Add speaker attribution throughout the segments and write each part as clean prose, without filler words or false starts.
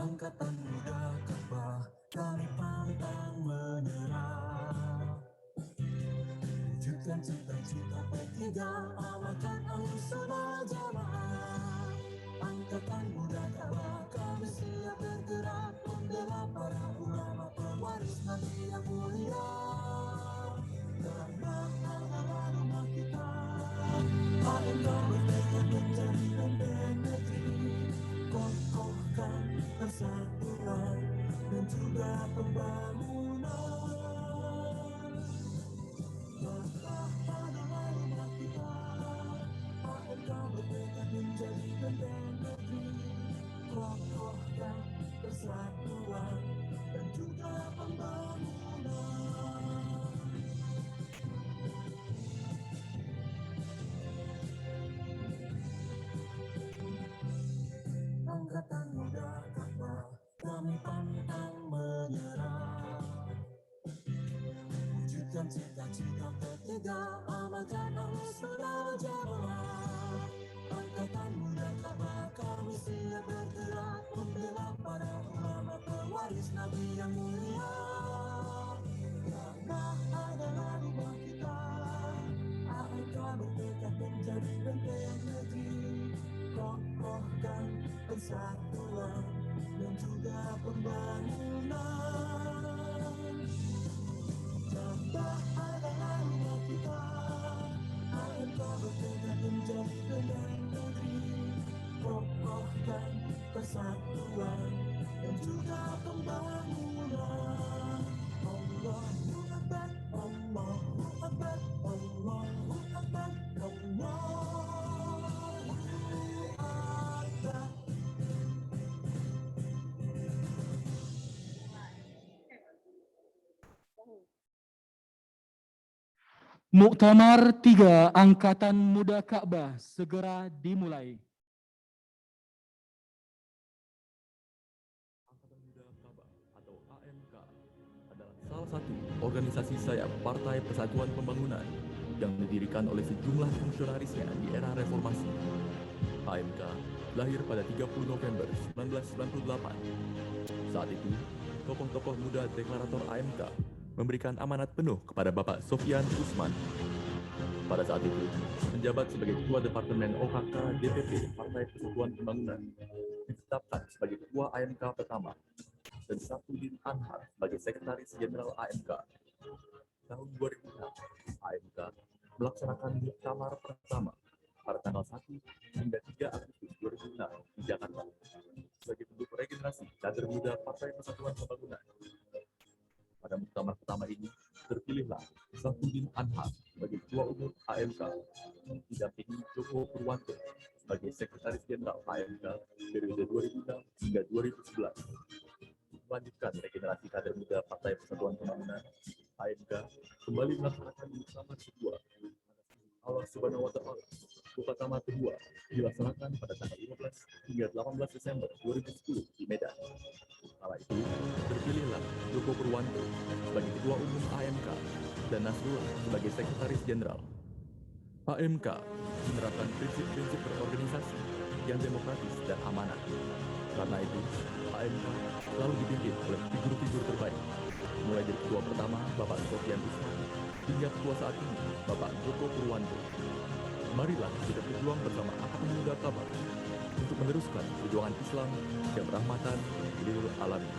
Speaker 1: Angkatan Muda Kabah, kami pantang menyerah. Wujudkan cita-cita P3, amalkan Ahlussunnah Jamaah. Angkatan Muda Kabah, kami siap bergerak membela para ulama pewaris Nabi yang mulia. Karena adalah rumah kita, AMK bertekad menjadi benteng negeri, kokohkan persatuan dan juga pembangunan. Maka adalah rumah kita, AMK bertekad menjadi benteng negeri, kokohkan persatuan dan juga pembangunan. Angkatan Muda Kabah, kami pantang menyerah. Wujudkan cita-cita P3, amalkan Ahlussunnah Jamaah. Angkatan Muda Kabah, kami siap bergerak membela para ulama pewaris Nabi yang mulia. Karena adalah rumah kita, AMK bertekad menjadi benteng negeri, kokohkan persatuan dan juga pembangunan. Jambah adalah rumah kita, AMK bertekad menjadi benteng negeri, kokohkan persatuan dan juga pembangunan. Allahu Akbar, Allahu Akbar, Allahu Akbar, Allahu Akbar.
Speaker 2: Muktamar 3 Angkatan Muda Ka'bah segera dimulai.
Speaker 3: Angkatan Muda Ka'bah atau AMK adalah salah satu organisasi sayap Partai Persatuan Pembangunan yang didirikan oleh sejumlah fungsionarisnya di era reformasi. AMK lahir pada 30 November 1998. Saat itu, tokoh-tokoh muda deklarator AMK memberikan amanat penuh kepada Bapak Sofyan Usman. Pada saat itu, menjabat sebagai Ketua Departemen OHK DPP Partai Persatuan Pembangunan, ditetapkan sebagai Ketua AMK pertama, dan Safruddin Anhar sebagai Sekretaris Jenderal AMK. Tahun 2006, AMK melaksanakan muktamar pertama pada tanggal 1 hingga 3 Agustus 2006 di Jakarta sebagai bentuk regenerasi kader muda Partai Persatuan Pembangunan. Pada muktamar pertama ini, terpilihlah Safruddin Anhar sebagai Ketua Umum AMK, didampingi Joko Purwanto sebagai Sekretaris Jenderal AMK periode 2006 hingga 2011. Melanjutkan regenerasi kader muda Partai Persatuan Pembangunan, AMK kembali melaksanakan muktamar kedua. Allah Subhanahu wa Ta'ala, muktamar kedua dilaksanakan pada tanggal 15 hingga 18 Desember 2010 di Medan. Kala itu, terpilihlah Joko Purwanto sebagai Ketua Umum AMK dan Nasrullah sebagai Sekretaris Jenderal. AMK menerapkan prinsip-prinsip berorganisasi yang demokratis dan amanah. Karena itu, AMK selalu dipimpin oleh figur-figur terbaik, mulai dari Ketua pertama Bapak Sofyan Usman hingga Ketua saat ini Bapak Joko Purwanto. Marilah kita berjuang bersama Angkatan Muda Ka'bah untuk meneruskan perjuangan Islam dan rahmatan lil alamin.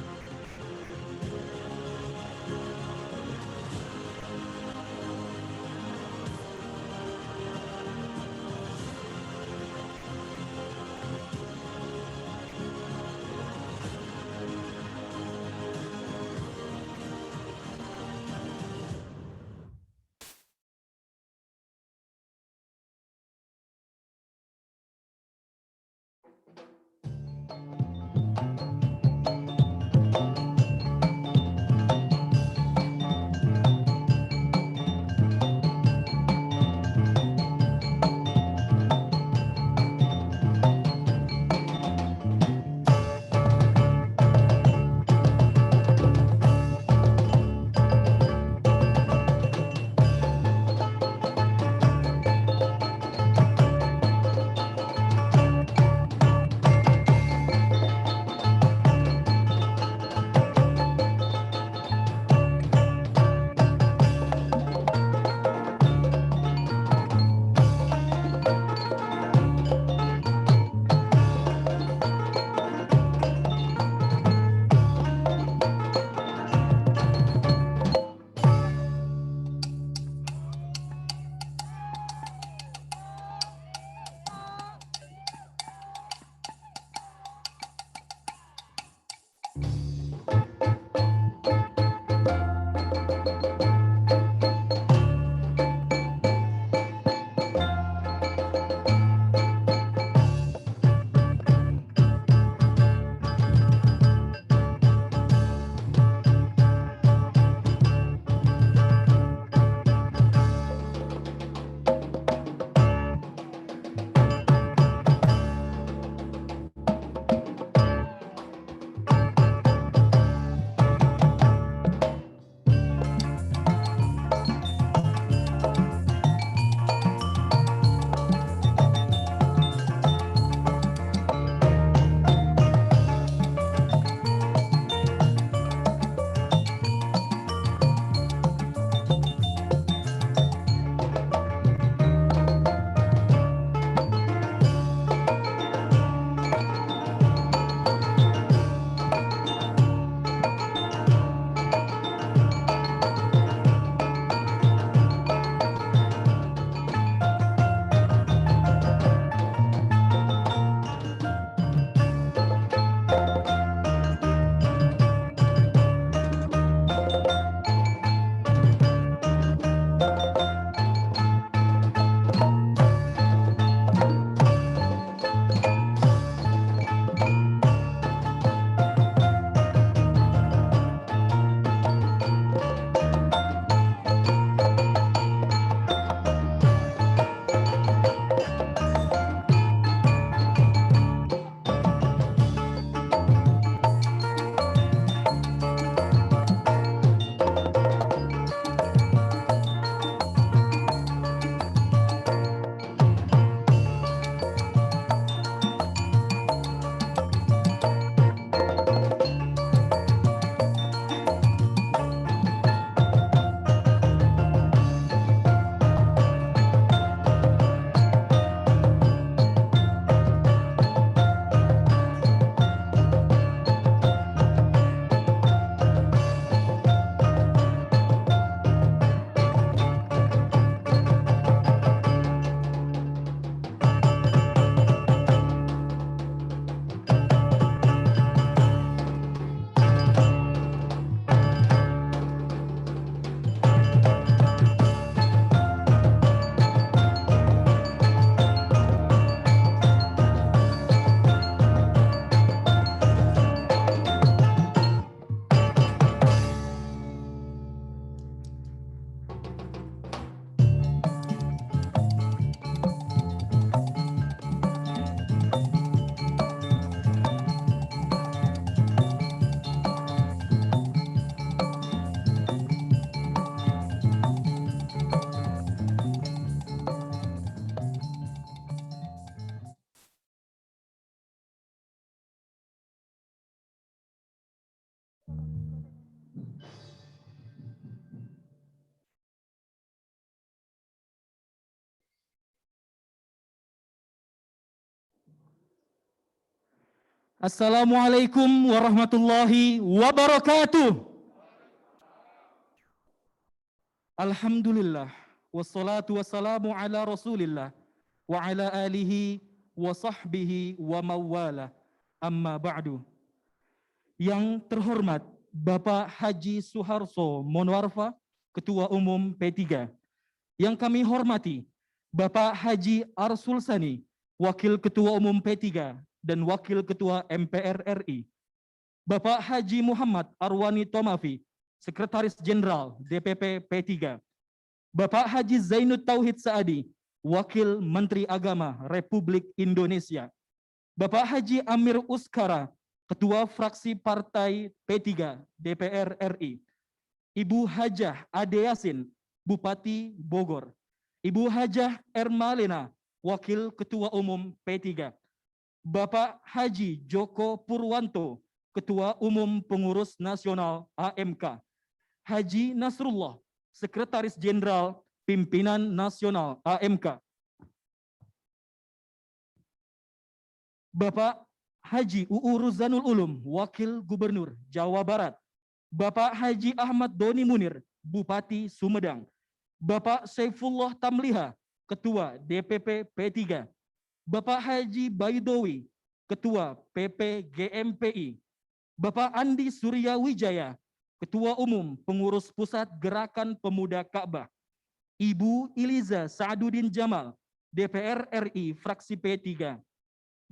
Speaker 2: Assalamualaikum warahmatullahi wabarakatuh. Alhamdulillah, wassalatu wassalamu ala rasulillah, wa ala alihi wa sahbihi wa mawala, amma ba'du. Yang terhormat Bapak Haji Suharso Monwarfa, Ketua Umum P3. Yang kami hormati Bapak Haji Arsul Sani, Wakil Ketua Umum P3 dan Wakil Ketua MPR RI. Bapak Haji Muhammad Arwani Tomafi, Sekretaris Jenderal DPP P3. Bapak Haji Zainud Tauhid Saadi, Wakil Menteri Agama Republik Indonesia. Bapak Haji Amir Uskara, Ketua Fraksi Partai P3 DPR RI. Ibu Hajah Ade Yasin, Bupati Bogor. Ibu Hajah Ermalena, Wakil Ketua Umum P3. Bapak Haji Joko Purwanto, Ketua Umum Pengurus Nasional AMK. Haji Nasrullah, Sekretaris Jenderal Pimpinan Nasional AMK. Bapak Haji UU Ruzanul Ulum, Wakil Gubernur Jawa Barat. Bapak Haji Ahmad Doni Munir, Bupati Sumedang. Bapak Saifullah Tamliha, Ketua DPP P3. Bapak Haji Baidowi, Ketua PP GMPI. Bapak Andi Surya Wijaya, Ketua Umum Pengurus Pusat Gerakan Pemuda Ka'bah. Ibu Iliza Sa'adudin Jamal, DPR RI fraksi P3.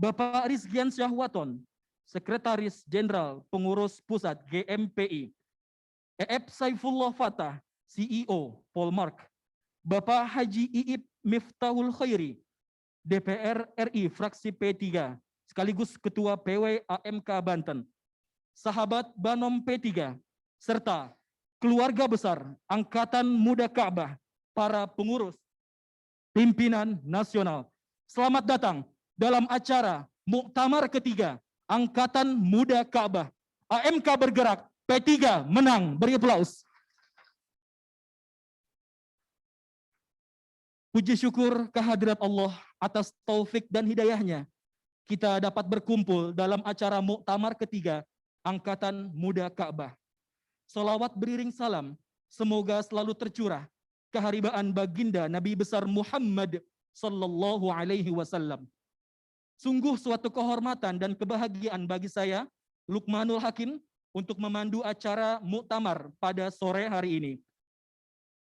Speaker 2: Bapak Rizkian Syahwaton, Sekretaris Jenderal Pengurus Pusat GMPI. EF Saifullah Fatah, CEO Polmark. Bapak Haji Iip Miftahul Khairi, DPR RI fraksi P3, sekaligus Ketua PW AMK Banten. Sahabat Banom P3, serta keluarga besar Angkatan Muda Ka'bah, para pengurus, pimpinan nasional. Selamat datang dalam acara Muktamar ketiga Angkatan Muda Ka'bah. AMK bergerak, P3 menang. Beri aplaus. Puji syukur kehadirat Allah atas taufik dan hidayahnya. Kita dapat berkumpul dalam acara Muktamar ketiga Angkatan Muda Ka'bah. Salawat beriring salam, semoga selalu tercurah keharibaan baginda Nabi besar Muhammad sallallahu alaihi wasallam. Sungguh suatu kehormatan dan kebahagiaan bagi saya, Lukmanul Hakim, untuk memandu acara muktamar pada sore hari ini.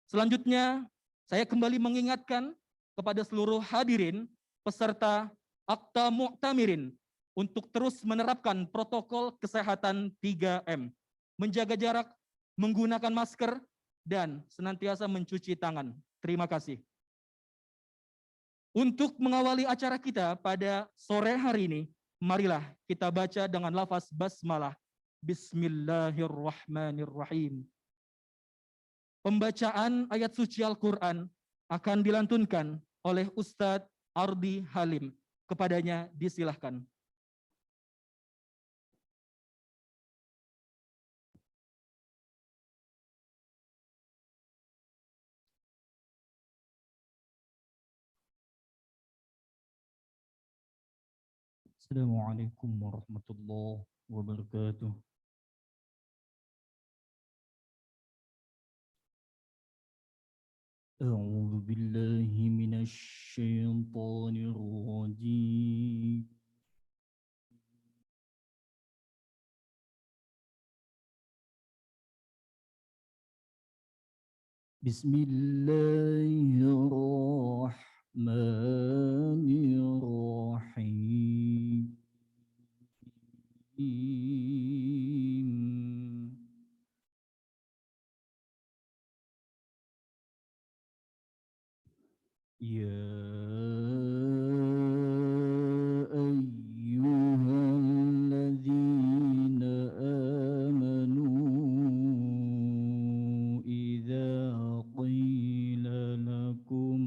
Speaker 2: Selanjutnya, saya kembali mengingatkan kepada seluruh hadirin peserta Akta Muktamirin untuk terus menerapkan protokol kesehatan 3M, menjaga jarak, menggunakan masker, dan senantiasa mencuci tangan. Terima kasih. Untuk mengawali acara kita pada sore hari ini, marilah kita baca dengan lafaz basmalah. Bismillahirrahmanirrahim. Pembacaan ayat suci Al-Quran akan dilantunkan oleh Ustadz Ardi Halim. Kepadanya disilahkan. Assalamualaikum warahmatullahi wabarakatuh. أعوذ بالله من الشيطان الرجيم بسم الله الرحمن الرحيم يا أيها الذين آمنوا إذا قيل لكم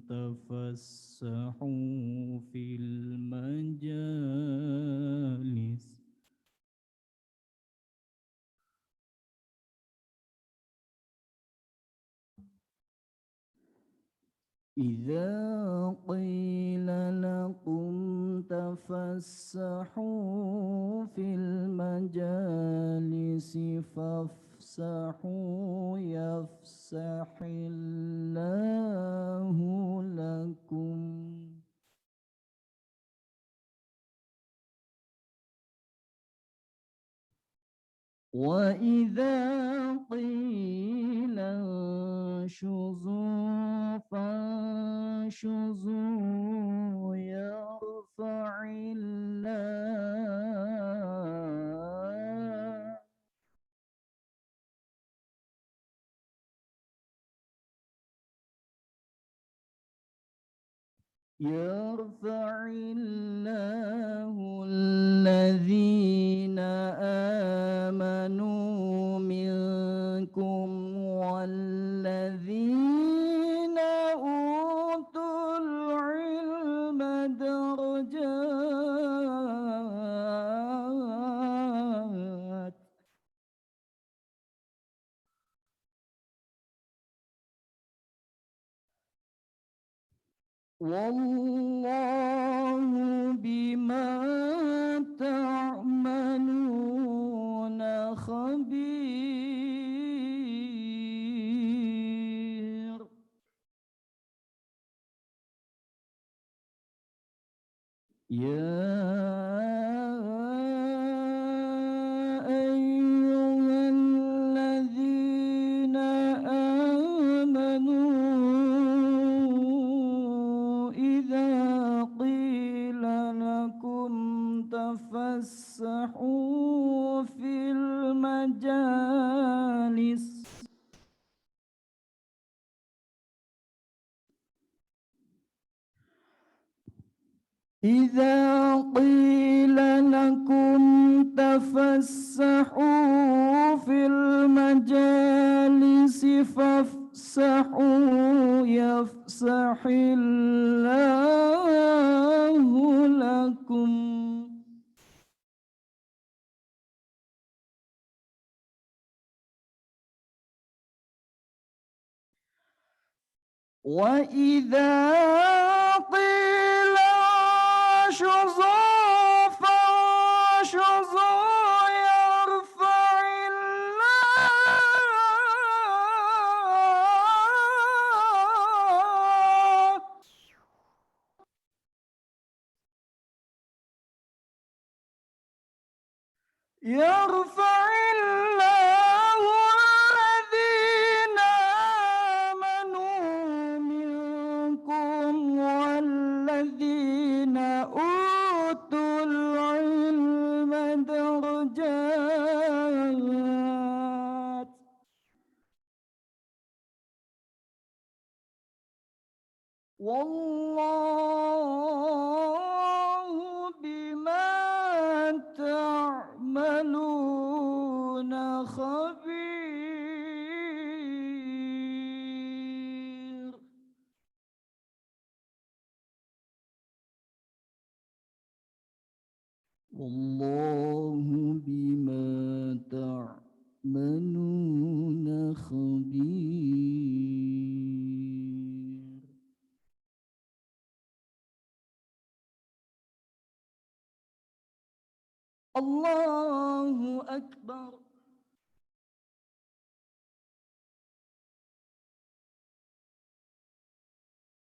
Speaker 2: تفسحوا في المجالس إذا قيل لكم تفسحوا في المجالس فافسحوا يفسح الله لكم وإذا قيل انشزوا فانشزوا يرفع الله الذين آمنوا منكم والذين أوتوا العلم درجات والله بما تعملون خبير يا أيها الذين آمنوا إذا
Speaker 1: إذا قيل لكم تفسحوا في المجالس فافسحوا يفسح الله لكم وإذا قيل انشزوا فانشزوا يرفع الله يرفع الله الذين آمنوا منكم والذين أوتوا العلم درجات والله بما تعملون خبير والله بما تعملون خبير الله أكبر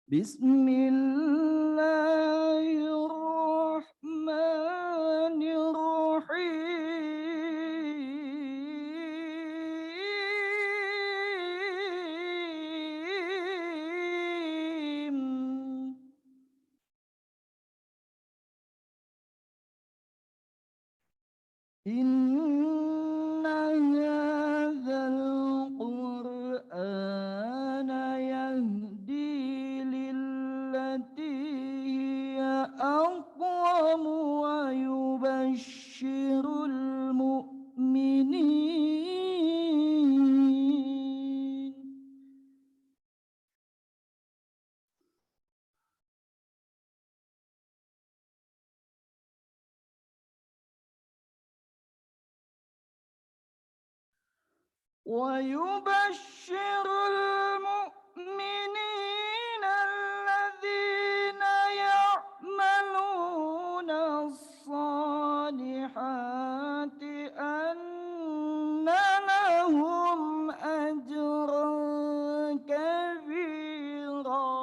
Speaker 1: بسم الله الرحمن الرحيم إن هذا القرآن يهدي للتي هي أقوم ويبشر المؤمنين الذين يعملون الصالحات أن لهم أجرا كبيرا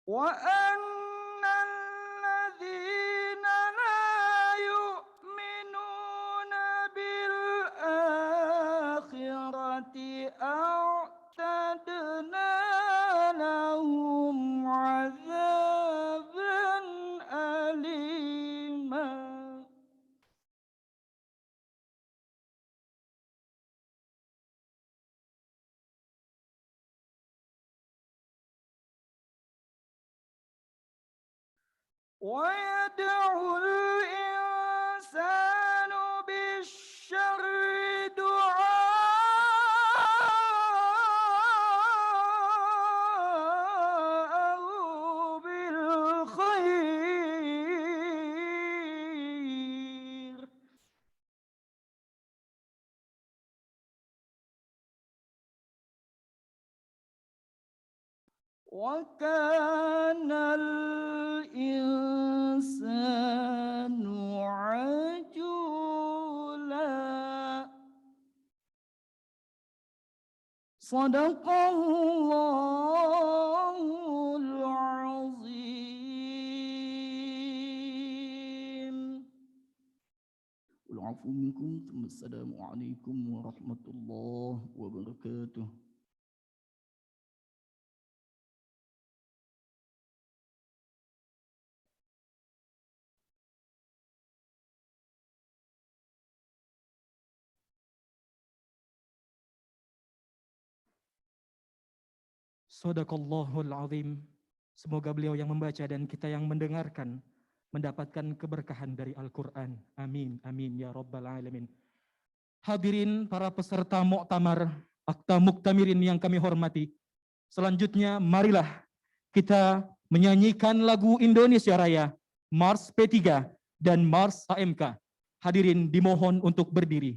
Speaker 1: وأن الذين لا يؤمنون بالآخرة أعتدنا لهم عذابا أليما ويدعو الإنسان بالشر دعاءه بالخير وكان الإنسان عجولا صدق الله العظيم والعفو منكم ثم السلام عليكم ورحمة الله وبركاته
Speaker 2: Shadaqallahul azim. Semoga beliau yang membaca dan kita yang mendengarkan mendapatkan keberkahan dari Al-Quran. Amin, amin ya rabbal alamin. Hadirin para peserta Muktamar Akta Muktamirin yang kami hormati. Selanjutnya marilah kita menyanyikan lagu Indonesia Raya, Mars P3 dan Mars AMK. Hadirin dimohon untuk berdiri.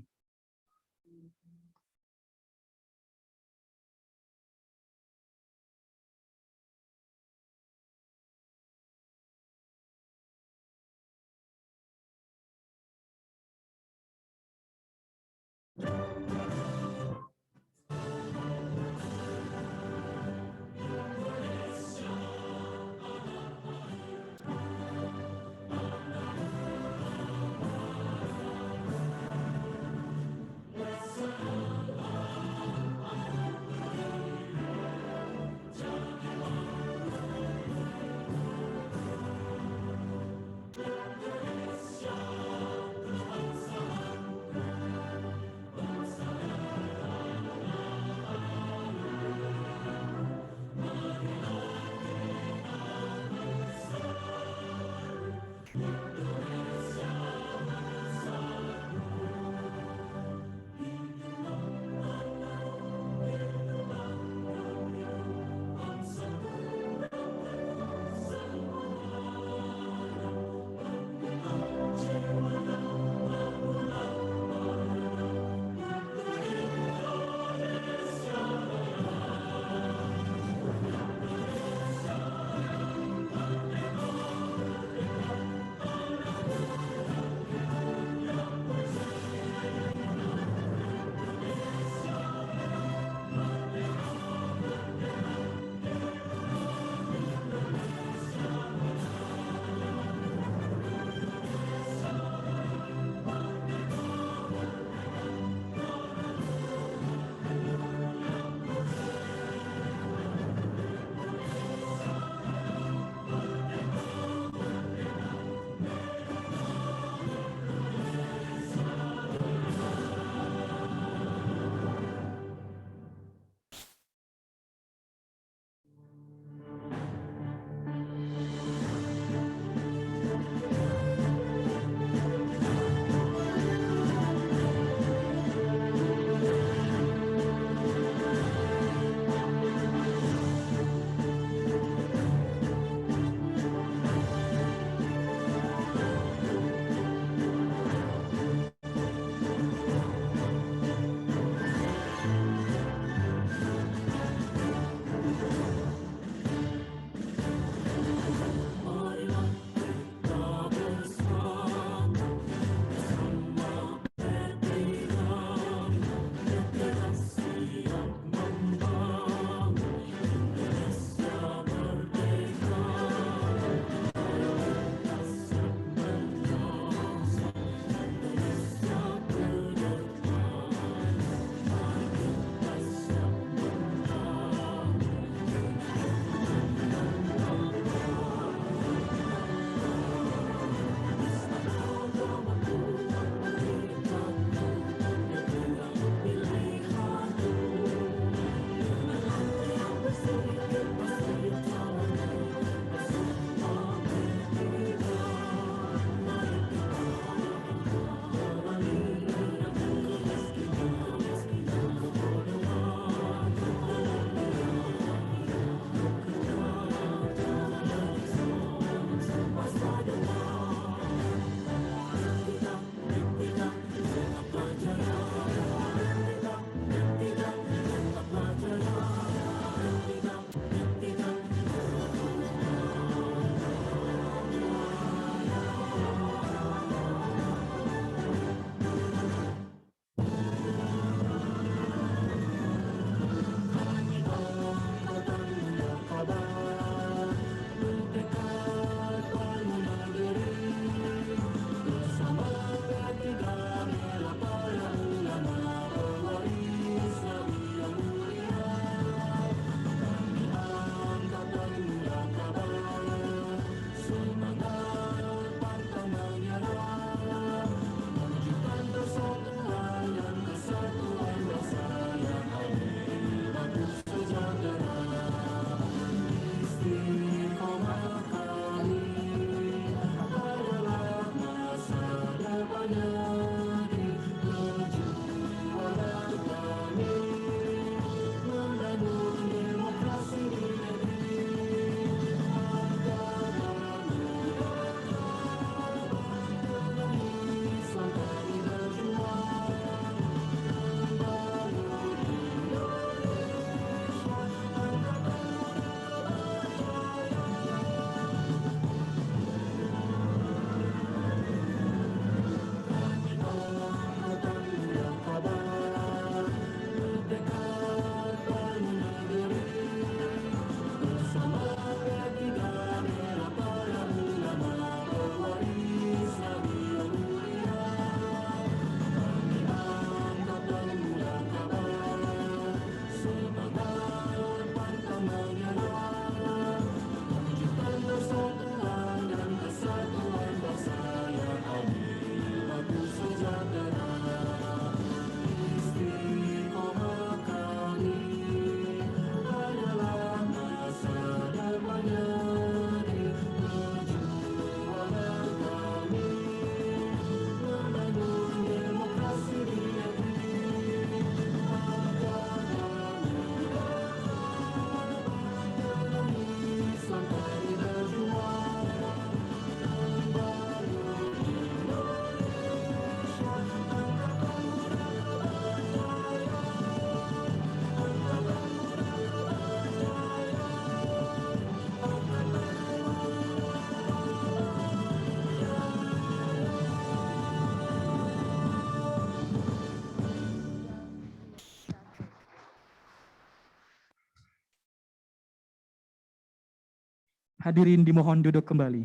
Speaker 2: Hadirin dimohon duduk kembali.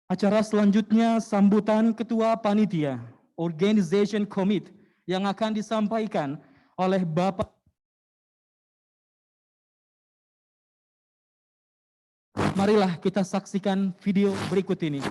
Speaker 2: Acara selanjutnya sambutan Ketua Panitia Organization Committee yang akan disampaikan oleh Bapak. Marilah kita saksikan video berikut ini.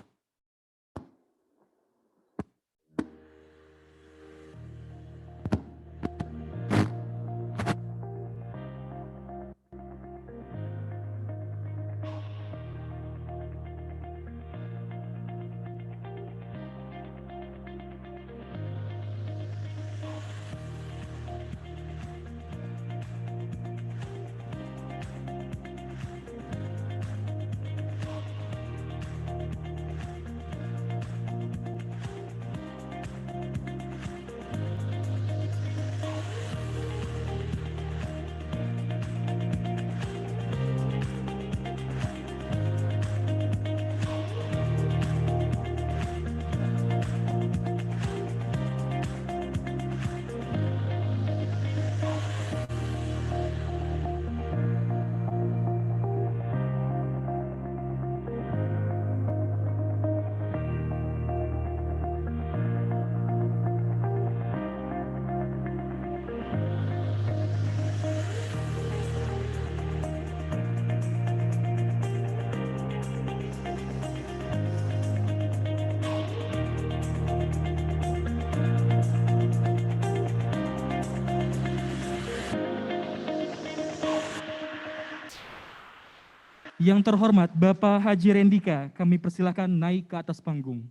Speaker 2: Yang terhormat Bapak Haji Rendika, kami persilakan naik ke atas panggung.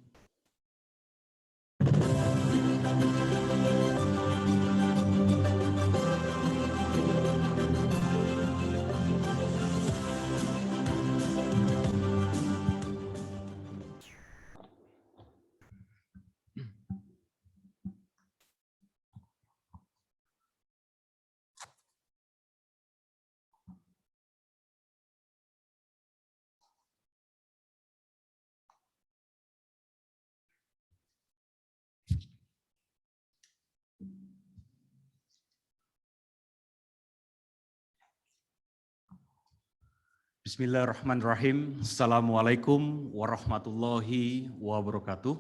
Speaker 4: Bismillahirrahmanirrahim. Assalamualaikum warahmatullahi wabarakatuh.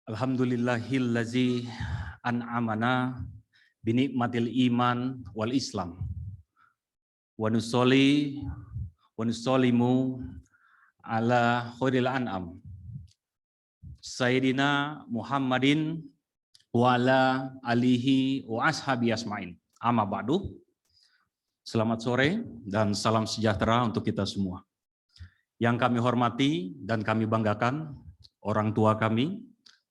Speaker 4: Alhamdulillahillazi an'amana binikmatil iman wal islam. Wa nusolli wa nusollimu ala khairil an'am. Sayyidina Muhammadin wa ala alihi wa ashabi asma'in. Amma ba'du. Selamat sore dan salam sejahtera untuk kita semua. Yang kami hormati dan kami banggakan, orang tua kami,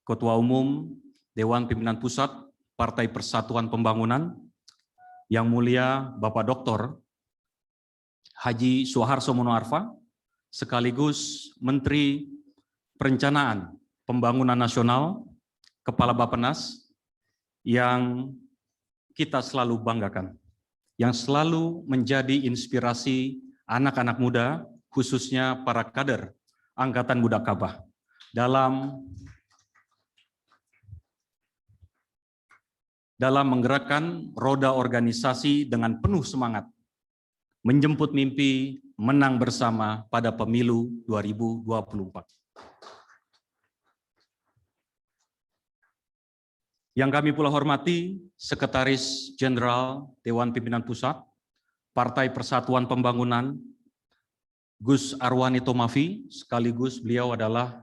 Speaker 4: Ketua Umum Dewan Pimpinan Pusat Partai Persatuan Pembangunan, yang mulia Bapak Dr. Haji Suharto Mono Arfa, sekaligus Menteri Perencanaan Pembangunan Nasional, Kepala Bappenas, yang kita selalu banggakan, yang selalu menjadi inspirasi anak-anak muda, khususnya para kader Angkatan Muda Kabah, dalam menggerakkan roda organisasi dengan penuh semangat, menjemput mimpi menang bersama pada pemilu 2024. Yang kami pula hormati Sekretaris Jenderal Dewan Pimpinan Pusat Partai Persatuan Pembangunan, Gus Arwani Tomafi, sekaligus beliau adalah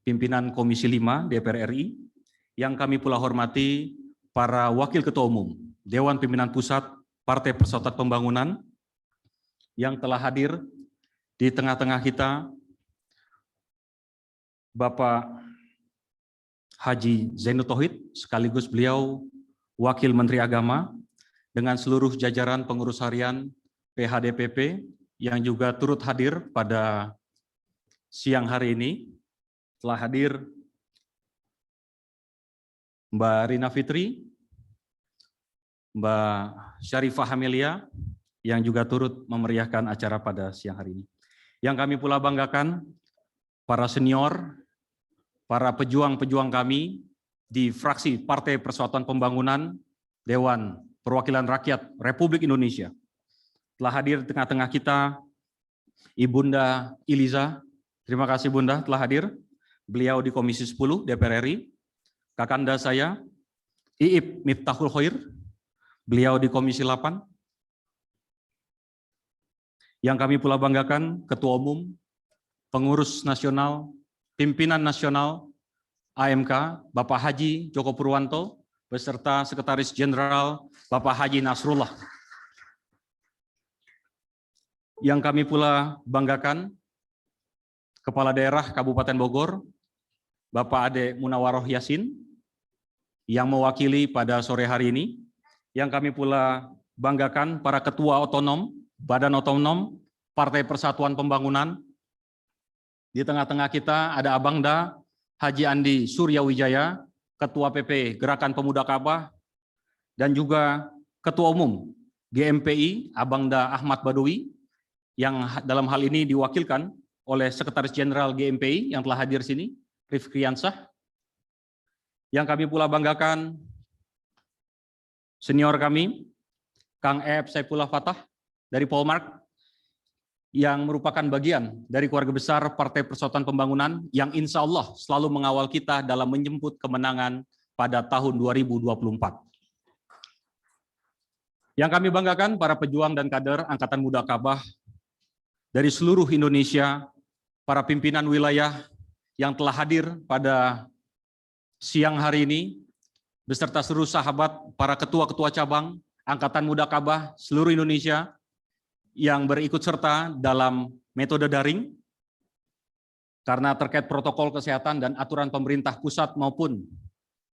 Speaker 4: pimpinan Komisi 5 DPR RI. Yang kami pula hormati para Wakil Ketua Umum Dewan Pimpinan Pusat Partai Persatuan Pembangunan yang telah hadir di tengah-tengah kita, Bapak Haji Zainud Tauhid, sekaligus beliau Wakil Menteri Agama, dengan seluruh jajaran pengurus harian PHDPP yang juga turut hadir pada siang hari ini. Telah hadir Mbak Rina Fitri, Mbak Syarifah Hamelia, yang juga turut memeriahkan acara pada siang hari ini. Yang kami pula banggakan, para senior, para pejuang-pejuang kami di fraksi Partai Persatuan Pembangunan, Dewan perwakilan rakyat Republik Indonesia. Telah hadir di tengah-tengah kita Ibunda Iliza. Terima kasih Bunda telah hadir. Beliau di Komisi 10 DPR RI. Kakanda saya Iip Miftahul Khair. Beliau di Komisi 8. Yang kami pula banggakan Ketua Umum, Pengurus Nasional, Pimpinan Nasional AMK, Bapak Haji Joko Purwanto, beserta Sekretaris Jenderal Bapak Haji Nasrullah. Yang kami pula banggakan, Kepala Daerah Kabupaten Bogor, Bapak Ade Munawaroh Yasin, yang mewakili pada sore hari ini. Yang kami pula banggakan para Ketua Otonom, Badan Otonom, Partai Persatuan Pembangunan. Di tengah-tengah kita ada Abangda Haji Andi Suryawijaya, Ketua PP Gerakan Pemuda Ka'bah, dan juga Ketua Umum GMPI Abangda Ahmad Badowi, yang dalam hal ini diwakilkan oleh Sekretaris Jenderal GMPI yang telah hadir sini, Rifki Yansah. Yang kami pula banggakan senior kami, Kang Ep Saifullah Fatah dari Polmark, yang merupakan bagian dari keluarga besar Partai Persatuan Pembangunan yang insya Allah selalu mengawal kita dalam menjemput kemenangan pada tahun 2024. Yang kami banggakan para pejuang dan kader Angkatan Muda Ka'bah dari seluruh Indonesia, para pimpinan wilayah yang telah hadir pada siang hari ini, beserta seluruh sahabat, para ketua-ketua cabang, Angkatan Muda Ka'bah seluruh Indonesia, yang berikut serta dalam metode daring, karena terkait protokol kesehatan dan aturan pemerintah pusat maupun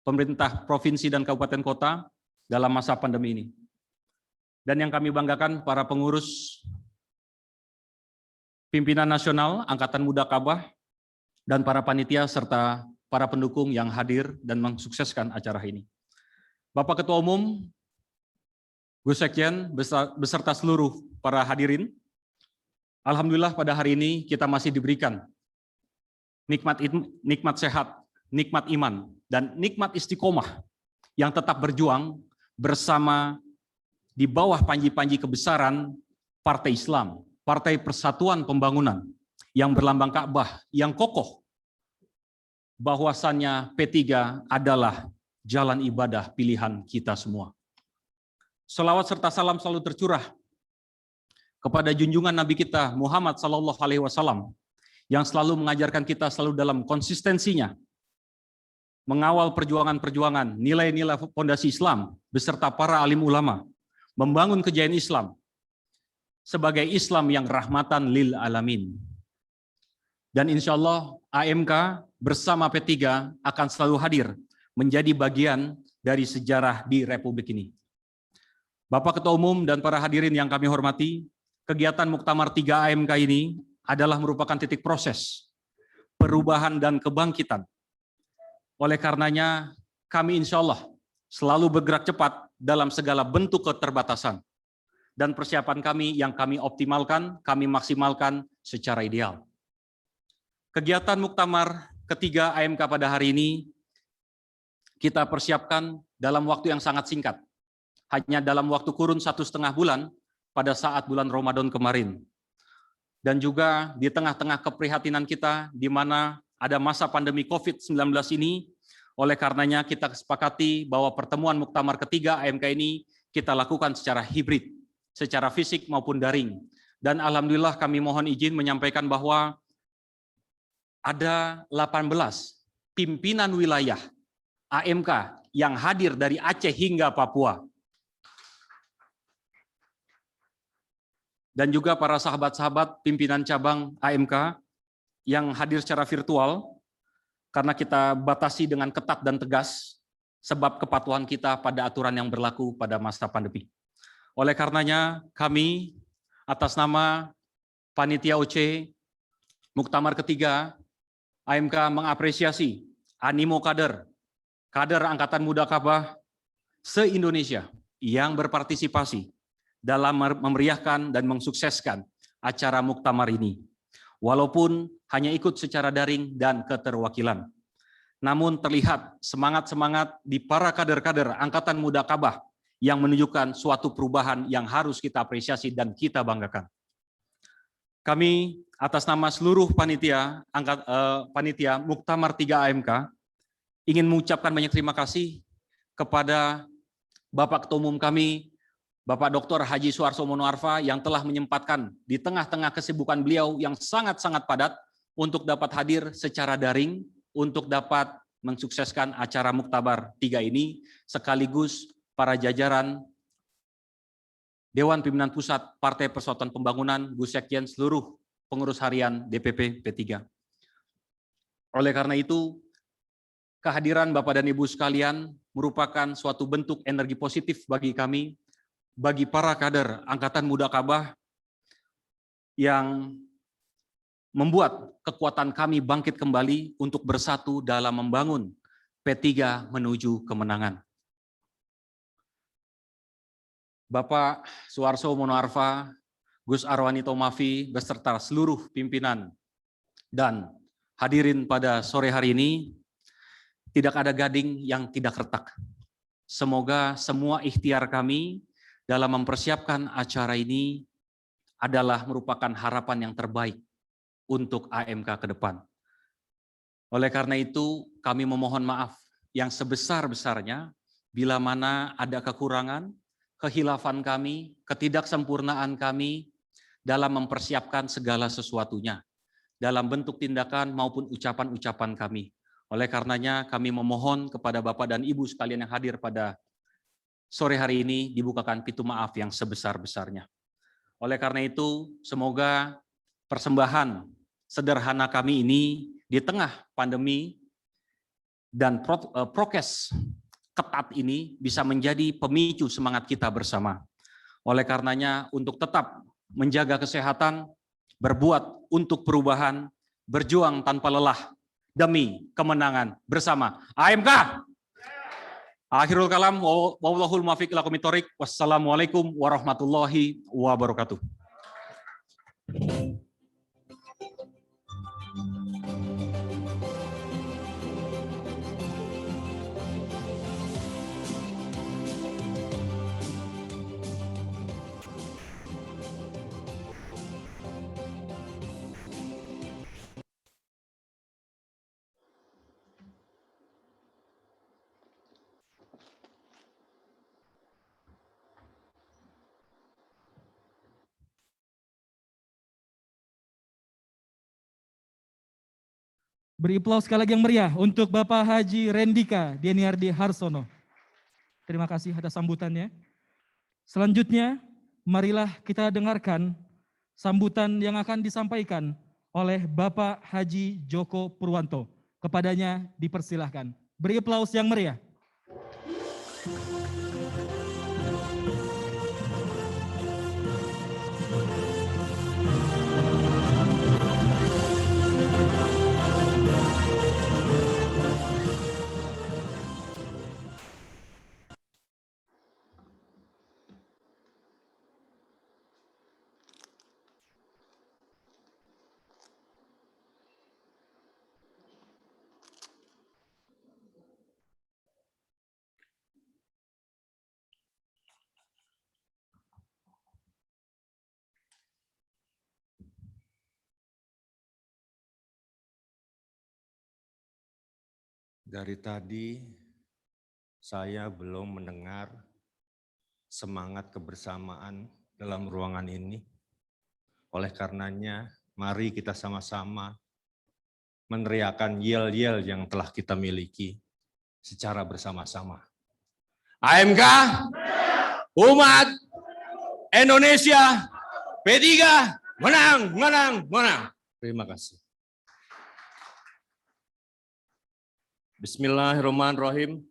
Speaker 4: pemerintah provinsi dan kabupaten kota dalam masa pandemi ini. Dan yang kami banggakan para pengurus pimpinan nasional Angkatan Muda Ka'bah dan para panitia serta para pendukung yang hadir dan mensukseskan acara ini. Bapak Ketua Umum, Gus Sekjen beserta seluruh para hadirin, alhamdulillah pada hari ini kita masih diberikan nikmat sehat, nikmat iman, dan nikmat istiqomah yang tetap berjuang bersama di bawah panji-panji kebesaran Partai Islam, Partai Persatuan Pembangunan yang berlambang Ka'bah, yang kokoh, bahwasannya P3 adalah jalan ibadah pilihan kita semua. Salawat serta salam selalu tercurah kepada junjungan Nabi kita Muhammad SAW yang selalu mengajarkan kita selalu dalam konsistensinya mengawal perjuangan-perjuangan nilai-nilai fondasi Islam beserta para alim ulama, membangun kejayaan Islam sebagai Islam yang rahmatan lil alamin. Dan insya Allah AMK bersama P3 akan selalu hadir menjadi bagian dari sejarah di Republik ini. Bapak Ketua Umum dan para hadirin yang kami hormati, kegiatan Muktamar 3 AMK ini adalah merupakan titik proses perubahan dan kebangkitan. Oleh karenanya, kami insya Allah selalu bergerak cepat dalam segala bentuk keterbatasan. Dan persiapan kami yang kami optimalkan, kami maksimalkan secara ideal. Kegiatan Muktamar ketiga AMK pada hari ini kita persiapkan dalam waktu yang sangat singkat. Hanya dalam waktu kurun 1,5 bulan pada saat bulan Ramadan kemarin. Dan juga di tengah-tengah keprihatinan kita di mana ada masa pandemi COVID-19 ini, oleh karenanya kita kesepakati bahwa pertemuan Muktamar ketiga AMK ini kita lakukan secara hibrid, secara fisik maupun daring. Dan alhamdulillah kami mohon izin menyampaikan bahwa ada 18 pimpinan wilayah AMK yang hadir dari Aceh hingga Papua. Dan juga para sahabat-sahabat pimpinan cabang AMK yang hadir secara virtual, karena kita batasi dengan ketat dan tegas, sebab kepatuhan kita pada aturan yang berlaku pada masa pandemi. Oleh karenanya, kami atas nama Panitia OC Muktamar ketiga, AMK mengapresiasi animo kader Angkatan Muda Ka'bah se-Indonesia yang berpartisipasi dalam memeriahkan dan mensukseskan acara Muktamar ini. Walaupun hanya ikut secara daring dan keterwakilan. Namun terlihat semangat-semangat di para kader-kader Angkatan Muda Ka'bah yang menunjukkan suatu perubahan yang harus kita apresiasi dan kita banggakan. Kami atas nama seluruh panitia Muktamar 3 AMK ingin mengucapkan banyak terima kasih kepada Bapak Ketua Umum kami, Bapak Dr. Haji Suharso Monoarfa yang telah menyempatkan di tengah-tengah kesibukan beliau yang sangat-sangat padat untuk dapat hadir secara daring untuk dapat mensukseskan acara Muktamar 3 ini, sekaligus para jajaran Dewan Pimpinan Pusat Partai Persatuan Pembangunan, Gus Sekjen, seluruh pengurus harian DPP P3. Oleh karena itu, kehadiran Bapak dan Ibu sekalian merupakan suatu bentuk energi positif bagi kami, bagi para kader Angkatan Muda Kabah yang membuat kekuatan kami bangkit kembali untuk bersatu dalam membangun P3 menuju kemenangan. Bapak Suharso Monoarfa, Gus Arwani Tomafi, beserta seluruh pimpinan dan hadirin pada sore hari ini, tidak ada gading yang tidak retak. Semoga semua ikhtiar kami dalam mempersiapkan acara ini adalah merupakan harapan yang terbaik untuk AMK ke depan. Oleh karena itu, kami memohon maaf yang sebesar-besarnya bila mana ada kekurangan, kehilafan kami, ketidaksempurnaan kami dalam mempersiapkan segala sesuatunya, dalam bentuk tindakan maupun ucapan-ucapan kami. Oleh karenanya kami memohon kepada Bapak dan Ibu sekalian yang hadir pada sore hari ini dibukakan pintu maaf yang sebesar-besarnya. Oleh karena itu, semoga persembahan sederhana kami ini di tengah pandemi dan prokes ketat ini bisa menjadi pemicu semangat kita bersama. Oleh karenanya untuk tetap menjaga kesehatan, berbuat untuk perubahan, berjuang tanpa lelah demi kemenangan bersama AMK. Akhirul kalam, wallahul muwaffiq ila aqwamit thoriq. Wassalamualaikum warahmatullahi wabarakatuh.
Speaker 2: Beri aplaus sekali lagi yang meriah untuk Bapak Haji Rendika Deniardi Harsono. Terima kasih atas sambutannya. Selanjutnya, marilah kita dengarkan sambutan yang akan disampaikan oleh Bapak Haji Joko Purwanto. Kepadanya dipersilahkan. Beri aplaus yang meriah.
Speaker 5: Dari tadi saya belum mendengar semangat kebersamaan dalam ruangan ini. Oleh karenanya, mari kita sama-sama meneriakan yel-yel yang telah kita miliki secara bersama-sama. AMK, umat Indonesia, P3, menang, menang, menang. Terima kasih. Bismillahirrahmanirrahim.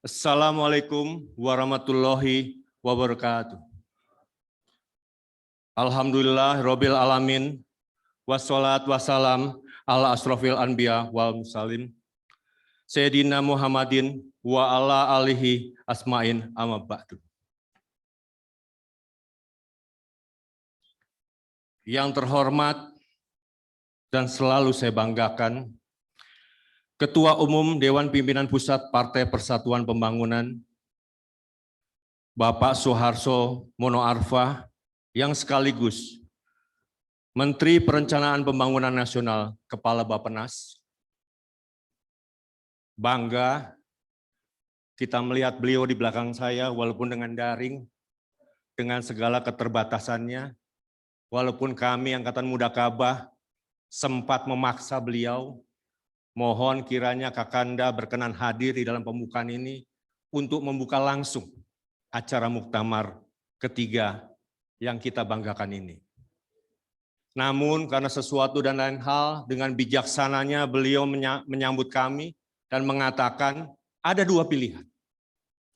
Speaker 5: Assalamualaikum warahmatullahi wabarakatuh. Alhamdulillah Rabbil Alamin. Wassalatu wassalam ala asrofil anbiya wal musalim. Sayyidina Muhammadin wa ala alihi asma'in amma ba'du. Yang terhormat dan selalu saya banggakan, Ketua Umum Dewan Pimpinan Pusat Partai Persatuan Pembangunan, Bapak Soeharto Mono Arfa yang sekaligus Menteri Perencanaan Pembangunan Nasional, Kepala Bappenas. Bangga kita melihat beliau di belakang saya walaupun dengan daring, dengan segala keterbatasannya, walaupun kami Angkatan Muda Kabah sempat memaksa beliau, mohon kiranya Kakanda berkenan hadir di dalam pembukaan ini untuk membuka langsung acara muktamar ketiga yang kita banggakan ini. Namun karena sesuatu dan lain hal, dengan bijaksananya beliau menyambut kami dan mengatakan ada dua pilihan.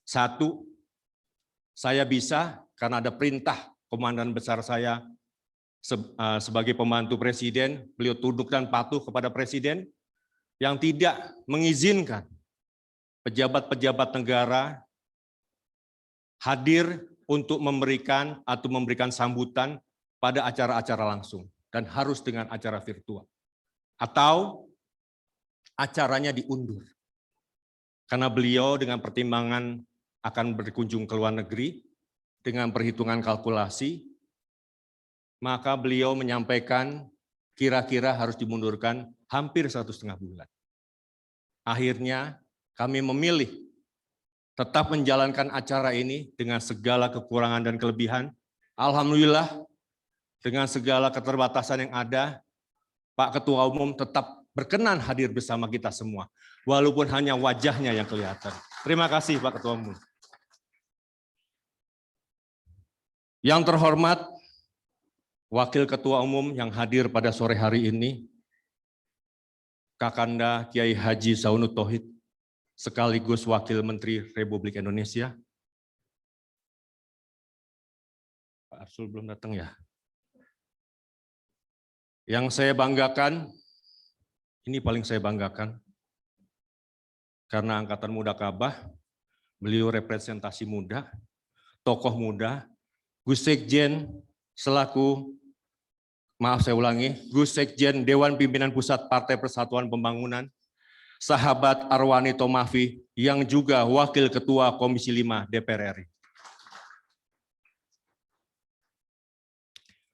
Speaker 5: Satu, saya bisa karena ada perintah komandan besar saya sebagai pembantu presiden, beliau tunduk dan patuh kepada presiden yang tidak mengizinkan pejabat-pejabat negara hadir untuk memberikan sambutan pada acara-acara langsung dan harus dengan acara virtual. Atau acaranya diundur. Karena beliau dengan pertimbangan akan berkunjung ke luar negeri dengan perhitungan kalkulasi, maka beliau menyampaikan kira-kira harus dimundurkan hampir 1,5 bulan. Akhirnya kami memilih tetap menjalankan acara ini dengan segala kekurangan dan kelebihan. Alhamdulillah, dengan segala keterbatasan yang ada, Pak Ketua Umum tetap berkenan hadir bersama kita semua, walaupun hanya wajahnya yang kelihatan. Terima kasih Pak Ketua Umum. Yang terhormat, Wakil Ketua Umum yang hadir pada sore hari ini, Kakanda Kiai Haji Saunut Tauhid, sekaligus Wakil Menteri Republik Indonesia. Pak Arsul belum datang ya? Yang saya banggakan, ini paling saya banggakan, karena Angkatan Muda Kabah, beliau representasi muda, tokoh muda, Gus Sekjen selaku, maaf saya ulangi, Gus Sekjen Dewan Pimpinan Pusat Partai Persatuan Pembangunan, sahabat Arwani Tomafi yang juga Wakil Ketua Komisi 5 DPR RI.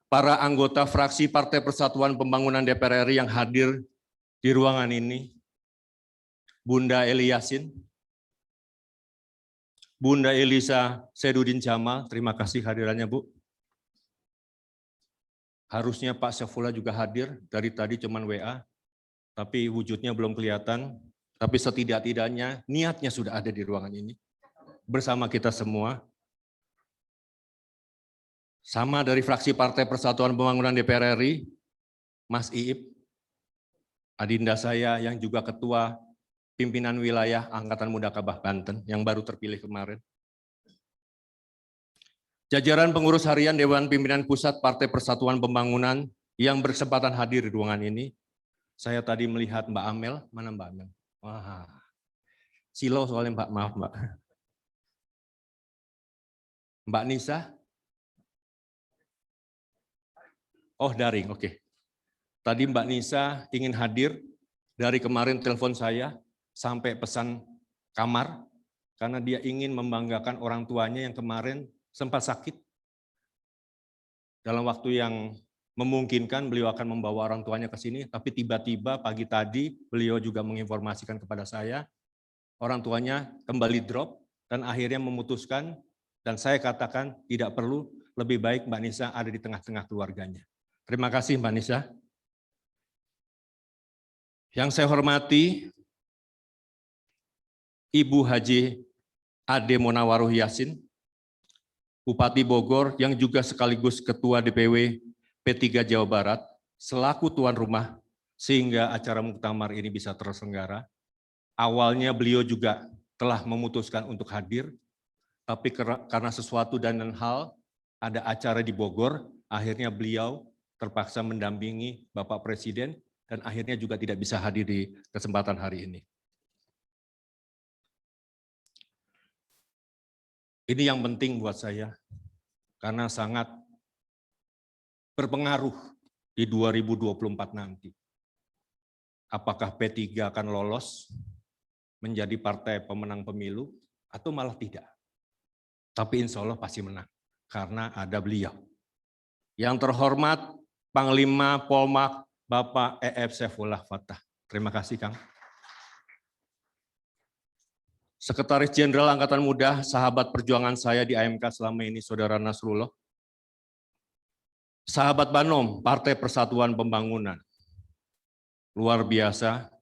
Speaker 5: Para anggota fraksi Partai Persatuan Pembangunan DPR RI yang hadir di ruangan ini, Bunda Eli Yasin, Bunda Elisa Sedudin Jamal, terima kasih hadirannya Bu. Harusnya Pak Syafullah juga hadir, dari tadi cuman WA, tapi wujudnya belum kelihatan, tapi setidak-tidaknya niatnya sudah ada di ruangan ini, bersama kita semua. Sama dari fraksi Partai Persatuan Pembangunan DPR RI, Mas Iip, adinda saya yang juga Ketua Pimpinan Wilayah Angkatan Muda Kabah Banten yang baru terpilih kemarin. Jajaran pengurus harian Dewan Pimpinan Pusat Partai Persatuan Pembangunan yang berkesempatan hadir di ruangan ini. Saya tadi melihat Mbak Amel, mana Mbak Amel? Wah, silo soalnya Mbak, maaf Mbak. Mbak Nisa? Oh daring, oke. Tadi Mbak Nisa ingin hadir, dari kemarin telepon saya sampai pesan kamar, karena dia ingin membanggakan orang tuanya yang kemarin sempat sakit. Dalam waktu yang memungkinkan beliau akan membawa orang tuanya ke sini, tapi tiba-tiba pagi tadi beliau juga menginformasikan kepada saya, orang tuanya kembali drop dan akhirnya memutuskan, dan saya katakan tidak perlu, lebih baik Mbak Nisa ada di tengah-tengah keluarganya. Terima kasih Mbak Nisa. Yang saya hormati Ibu Haji Ade Monawaroh Yasin, Bupati Bogor yang juga sekaligus Ketua DPW P3 Jawa Barat, selaku tuan rumah sehingga acara muktamar ini bisa terselenggara. Awalnya beliau juga telah memutuskan untuk hadir, tapi karena sesuatu dan hal ada acara di Bogor, akhirnya beliau terpaksa mendampingi Bapak Presiden dan akhirnya juga tidak bisa hadir di kesempatan hari ini. Ini yang penting buat saya, karena sangat berpengaruh di 2024 nanti. Apakah P3 akan lolos menjadi partai pemenang pemilu atau malah tidak? Tapi insya Allah pasti menang, karena ada beliau. Yang terhormat Panglima Polmak Bapak E.F. Saifullah Fatah. Terima kasih, Kang. Sekretaris Jenderal Angkatan Muda, sahabat perjuangan saya di AMK selama ini, Saudara Nasrullah. Sahabat Banom, Partai Persatuan Pembangunan. Luar biasa,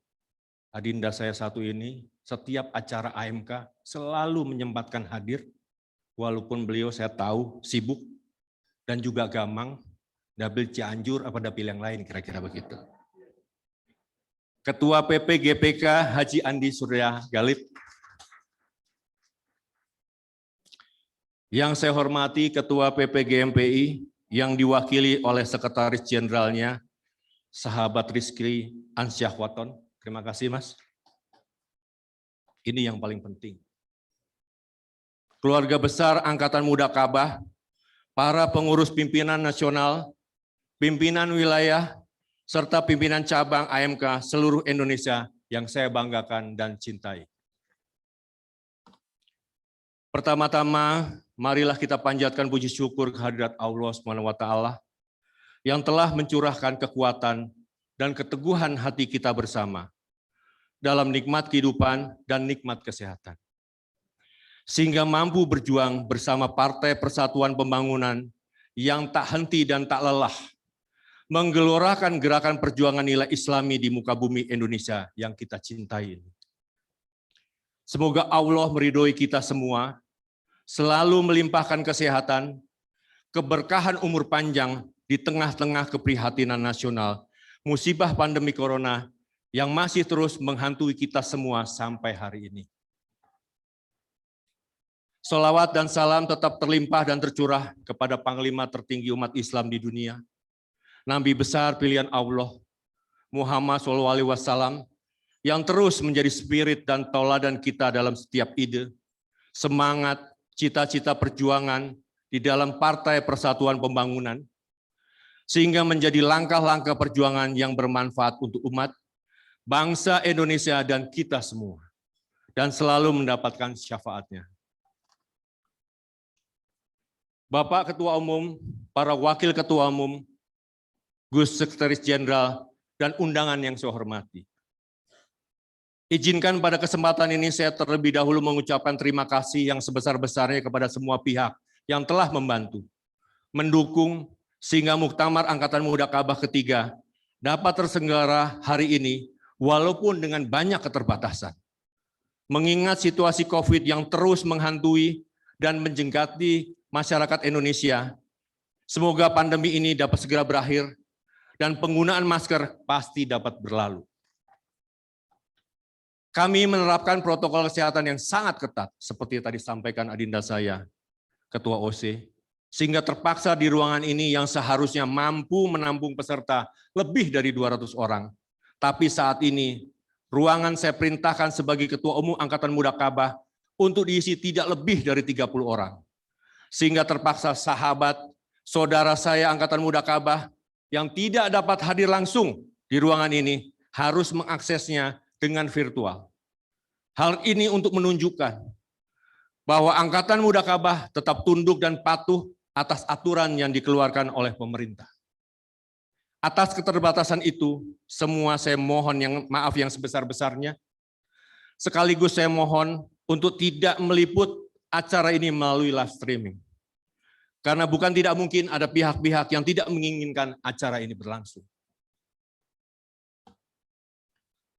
Speaker 5: adinda saya satu ini, setiap acara AMK selalu menyempatkan hadir, walaupun beliau saya tahu sibuk, dan juga gamang, Dapil Cianjur, apa dapil yang lain, kira-kira begitu. Ketua PP GPK Haji Andi Surya Galib. Yang saya hormati Ketua PP GMPI, yang diwakili oleh Sekretaris Jenderalnya, sahabat Rizky Ansyahwaton. Terima kasih, Mas. Ini yang paling penting. Keluarga besar Angkatan Muda Kabah, para pengurus pimpinan nasional, pimpinan wilayah, serta pimpinan cabang AMK seluruh Indonesia yang saya banggakan dan cintai. Pertama-tama, marilah kita panjatkan puji syukur kehadirat Allah SWT yang telah mencurahkan kekuatan dan keteguhan hati kita bersama dalam nikmat kehidupan dan nikmat kesehatan. Sehingga mampu berjuang bersama Partai Persatuan Pembangunan yang tak henti dan tak lelah menggelorakan gerakan perjuangan nilai Islami di muka bumi Indonesia yang kita cintai ini. Semoga Allah meridhoi kita semua, selalu melimpahkan kesehatan, keberkahan umur panjang di tengah-tengah keprihatinan nasional, musibah pandemi corona yang masih terus menghantui kita semua sampai hari ini. Sholawat dan salam tetap terlimpah dan tercurah kepada Panglima tertinggi umat Islam di dunia, Nabi besar pilihan Allah, Muhammad SAW, yang terus menjadi spirit dan tauladan kita dalam setiap ide, semangat, cita-cita perjuangan di dalam Partai Persatuan Pembangunan, sehingga menjadi langkah-langkah perjuangan yang bermanfaat untuk umat, bangsa Indonesia dan kita semua, dan selalu mendapatkan syafaatnya. Bapak Ketua Umum, para Wakil Ketua Umum, Gus Sekretaris Jenderal, dan undangan yang saya hormati. Izinkan pada kesempatan ini saya terlebih dahulu mengucapkan terima kasih yang sebesar-besarnya kepada semua pihak yang telah membantu, mendukung, sehingga Muktamar Angkatan Muda Kabah ketiga dapat terselenggara hari ini walaupun dengan banyak keterbatasan. Mengingat situasi COVID yang terus menghantui dan menjenggati masyarakat Indonesia, semoga pandemi ini dapat segera berakhir dan penggunaan masker pasti dapat berlalu. Kami menerapkan protokol kesehatan yang sangat ketat, seperti tadi sampaikan adinda saya, Ketua OC, sehingga terpaksa di ruangan ini yang seharusnya mampu menampung peserta lebih dari 200 orang. Tapi saat ini, ruangan saya perintahkan sebagai Ketua Umum Angkatan Muda Kabah untuk diisi tidak lebih dari 30 orang. Sehingga terpaksa sahabat, saudara saya Angkatan Muda Kabah yang tidak dapat hadir langsung di ruangan ini harus mengaksesnya dengan virtual. Hal ini untuk menunjukkan bahwa Angkatan Muda Kabah tetap tunduk dan patuh atas aturan yang dikeluarkan oleh pemerintah. Atas keterbatasan itu, semua saya mohon maaf yang sebesar-besarnya. Sekaligus saya mohon untuk tidak meliput acara ini melalui live streaming. Karena bukan tidak mungkin ada pihak-pihak yang tidak menginginkan acara ini berlangsung.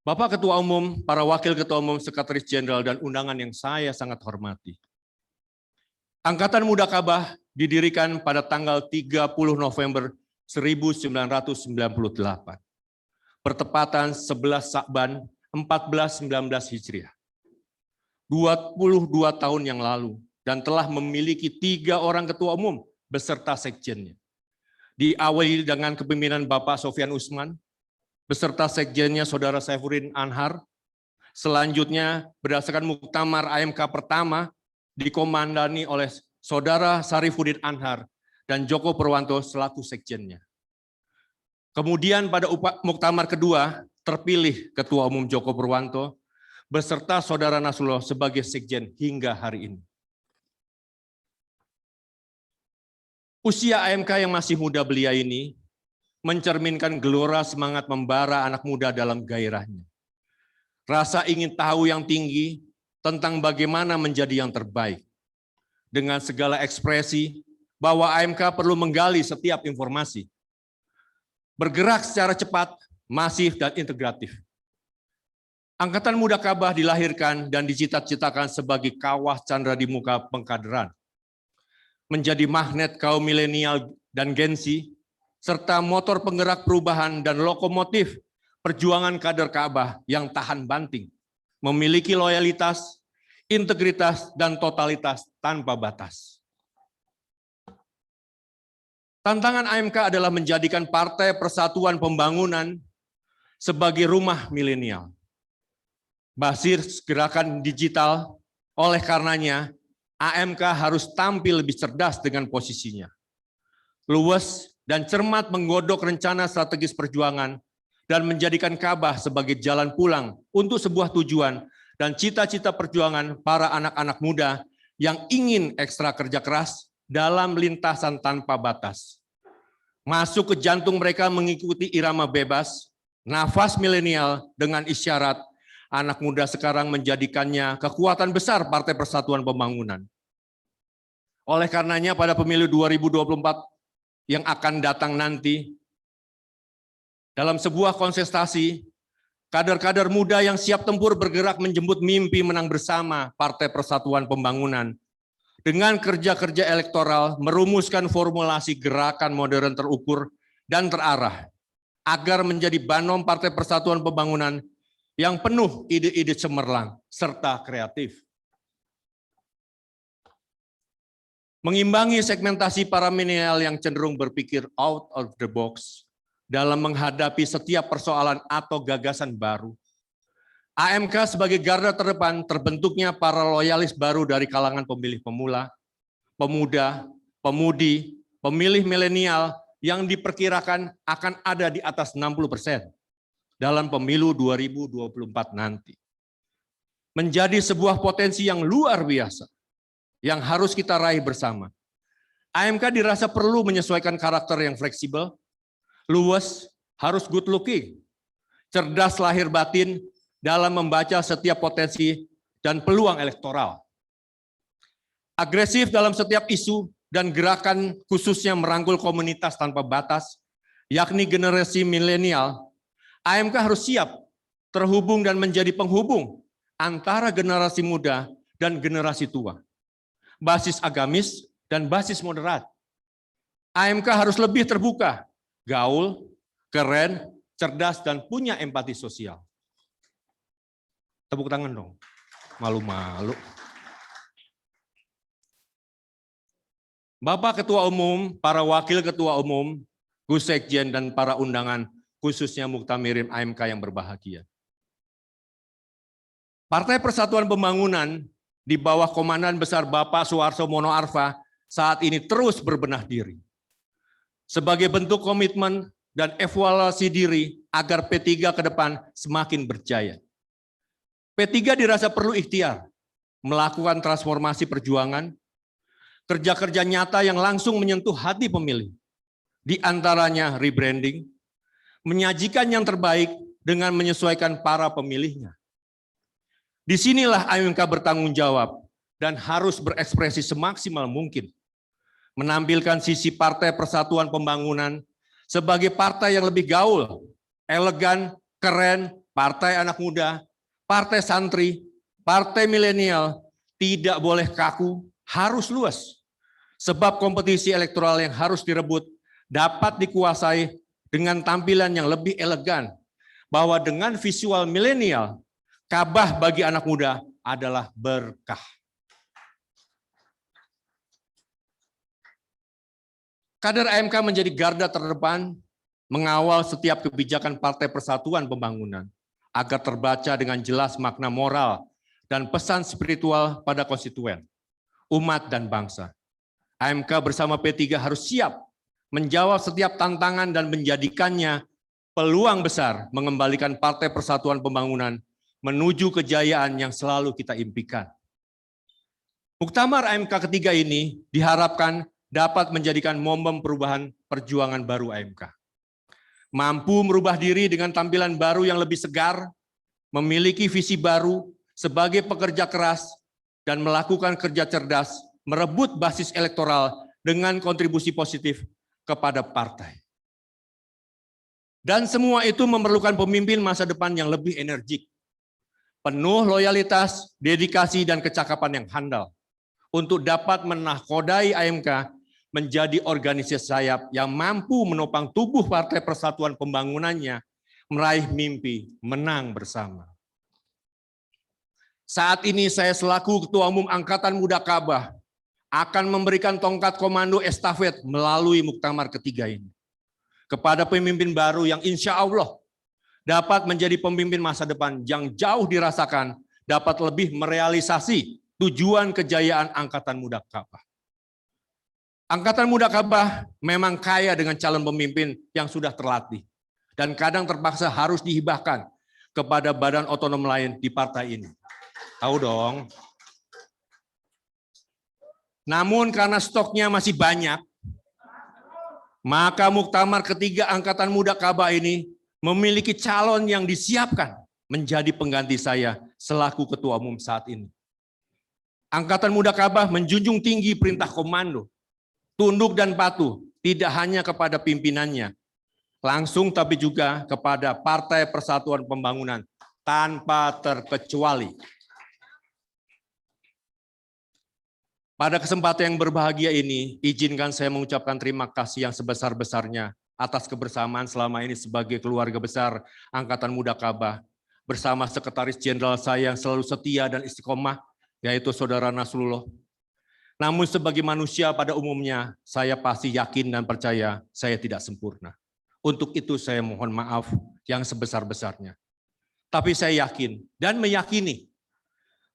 Speaker 5: Bapak Ketua Umum, para Wakil Ketua Umum, Sekretaris Jenderal, dan undangan yang saya sangat hormati. Angkatan Muda Kabah didirikan pada tanggal 30 November 1998. Bertepatan 11 Sa'ban 1419 Hijriah. 22 tahun yang lalu, dan telah memiliki 3 orang Ketua Umum beserta Sekjennya. Diawali dengan kepemimpinan Bapak Sofyan Usman, beserta Sekjennya Saudara Saifuddin Anhar. Selanjutnya berdasarkan Muktamar AMK pertama dikomandani oleh Saudara Sarifuddin Anhar dan Joko Purwanto selaku Sekjennya. Kemudian pada Muktamar kedua terpilih Ketua Umum Joko Purwanto beserta Saudara Nasrullah sebagai Sekjen hingga hari ini. Usia AMK yang masih muda belia ini mencerminkan gelora semangat membara anak muda dalam gairahnya. Rasa ingin tahu yang tinggi tentang bagaimana menjadi yang terbaik. Dengan segala ekspresi bahwa AMK perlu menggali setiap informasi. Bergerak secara cepat, masif, dan integratif. Angkatan Muda Kabah dilahirkan dan dicita-citakan sebagai kawah candra di muka pengkaderan. Menjadi magnet kaum milenial dan Gen Z, serta motor penggerak perubahan dan lokomotif perjuangan kader Kabah yang tahan banting, memiliki loyalitas, integritas, dan totalitas tanpa batas. Tantangan AMK adalah menjadikan Partai Persatuan Pembangunan sebagai rumah milenial. Basis gerakan digital, oleh karenanya AMK harus tampil lebih cerdas dengan posisinya. Luwes dan cermat menggodok rencana strategis perjuangan dan menjadikan Kabah sebagai jalan pulang untuk sebuah tujuan dan cita-cita perjuangan para anak-anak muda yang ingin ekstra kerja keras dalam lintasan tanpa batas. Masuk ke jantung mereka mengikuti irama bebas, nafas milenial dengan isyarat anak muda sekarang menjadikannya kekuatan besar Partai Persatuan Pembangunan. Oleh karenanya pada pemilu 2024 yang akan datang nanti, dalam sebuah kontestasi, kader-kader muda yang siap tempur bergerak menjemput mimpi menang bersama Partai Persatuan Pembangunan. Dengan kerja-kerja elektoral merumuskan formulasi gerakan modern terukur dan terarah, agar menjadi banom Partai Persatuan Pembangunan yang penuh ide-ide cemerlang serta kreatif. Mengimbangi segmentasi para milenial yang cenderung berpikir out of the box dalam menghadapi setiap persoalan atau gagasan baru. AMK sebagai garda terdepan terbentuknya para loyalis baru dari kalangan pemilih pemula, pemuda, pemudi, pemilih milenial yang diperkirakan akan ada di atas 60% dalam pemilu 2024 nanti. Menjadi sebuah potensi yang luar biasa yang harus kita raih bersama. AMK dirasa perlu menyesuaikan karakter yang fleksibel, luwes, harus good looking, cerdas lahir batin dalam membaca setiap potensi dan peluang elektoral. Agresif dalam setiap isu dan gerakan khususnya merangkul komunitas tanpa batas, yakni generasi milenial. AMK harus siap terhubung dan menjadi penghubung antara generasi muda dan generasi tua. Basis agamis dan basis moderat. AMK harus lebih terbuka, gaul, keren, cerdas, dan punya empati sosial. Tepuk tangan dong, malu-malu. Bapak Ketua Umum, para Wakil Ketua Umum, Gus Sekjen, dan para undangan, khususnya Muktamirin AMK yang berbahagia. Partai Persatuan Pembangunan di bawah komandan besar Bapak Suharto Mono Arfa saat ini terus berbenah diri. Sebagai bentuk komitmen dan evaluasi diri agar P3 ke depan semakin berjaya. P3 dirasa perlu ikhtiar, melakukan transformasi perjuangan, kerja-kerja nyata yang langsung menyentuh hati pemilih, di antaranya rebranding, menyajikan yang terbaik dengan menyesuaikan para pemilihnya. Disinilah AMK bertanggung jawab dan harus berekspresi semaksimal mungkin, menampilkan sisi Partai Persatuan Pembangunan sebagai partai yang lebih gaul, elegan, keren, partai anak muda, partai santri, partai milenial, tidak boleh kaku, harus luas. Sebab kompetisi elektoral yang harus direbut dapat dikuasai dengan tampilan yang lebih elegan, bahwa dengan visual milenial, Kabah bagi anak muda adalah berkah. Kader AMK menjadi garda terdepan, mengawal setiap kebijakan Partai Persatuan Pembangunan, agar terbaca dengan jelas makna moral dan pesan spiritual pada konstituen, umat, dan bangsa. AMK bersama P3 harus siap menjawab setiap tantangan dan menjadikannya peluang besar mengembalikan Partai Persatuan Pembangunan menuju kejayaan yang selalu kita impikan. Muktamar AMK ketiga ini diharapkan dapat menjadikan momen perubahan perjuangan baru AMK. Mampu merubah diri dengan tampilan baru yang lebih segar, memiliki visi baru sebagai pekerja keras, dan melakukan kerja cerdas, merebut basis elektoral dengan kontribusi positif kepada partai. Dan semua itu memerlukan pemimpin masa depan yang lebih energik, penuh loyalitas, dedikasi, dan kecakapan yang handal untuk dapat menahkodai AMK menjadi organisasi sayap yang mampu menopang tubuh Partai Persatuan Pembangunannya meraih mimpi menang bersama. Saat ini saya selaku Ketua Umum Angkatan Muda Kabah akan memberikan tongkat komando estafet melalui muktamar ketiga ini kepada pemimpin baru yang insya Allah dapat menjadi pemimpin masa depan yang jauh dirasakan, dapat lebih merealisasi tujuan kejayaan Angkatan Muda Kabah. Angkatan Muda Kabah memang kaya dengan calon pemimpin yang sudah terlatih dan kadang terpaksa harus dihibahkan kepada badan otonom lain di partai ini. Tahu dong. Namun karena stoknya masih banyak, maka muktamar ketiga Angkatan Muda Kabah ini memiliki calon yang disiapkan menjadi pengganti saya selaku Ketua Umum saat ini. Angkatan Muda Kabah menjunjung tinggi perintah komando, tunduk dan patuh tidak hanya kepada pimpinannya, langsung tapi juga kepada Partai Persatuan Pembangunan tanpa terkecuali. Pada kesempatan yang berbahagia ini, izinkan saya mengucapkan terima kasih yang sebesar-besarnya atas kebersamaan selama ini sebagai keluarga besar Angkatan Muda Kabah, bersama Sekretaris Jenderal saya yang selalu setia dan istiqomah, yaitu Saudara Nasrullah. Namun sebagai manusia pada umumnya, saya pasti yakin dan percaya saya tidak sempurna. Untuk itu saya mohon maaf yang sebesar-besarnya. Tapi saya yakin dan meyakini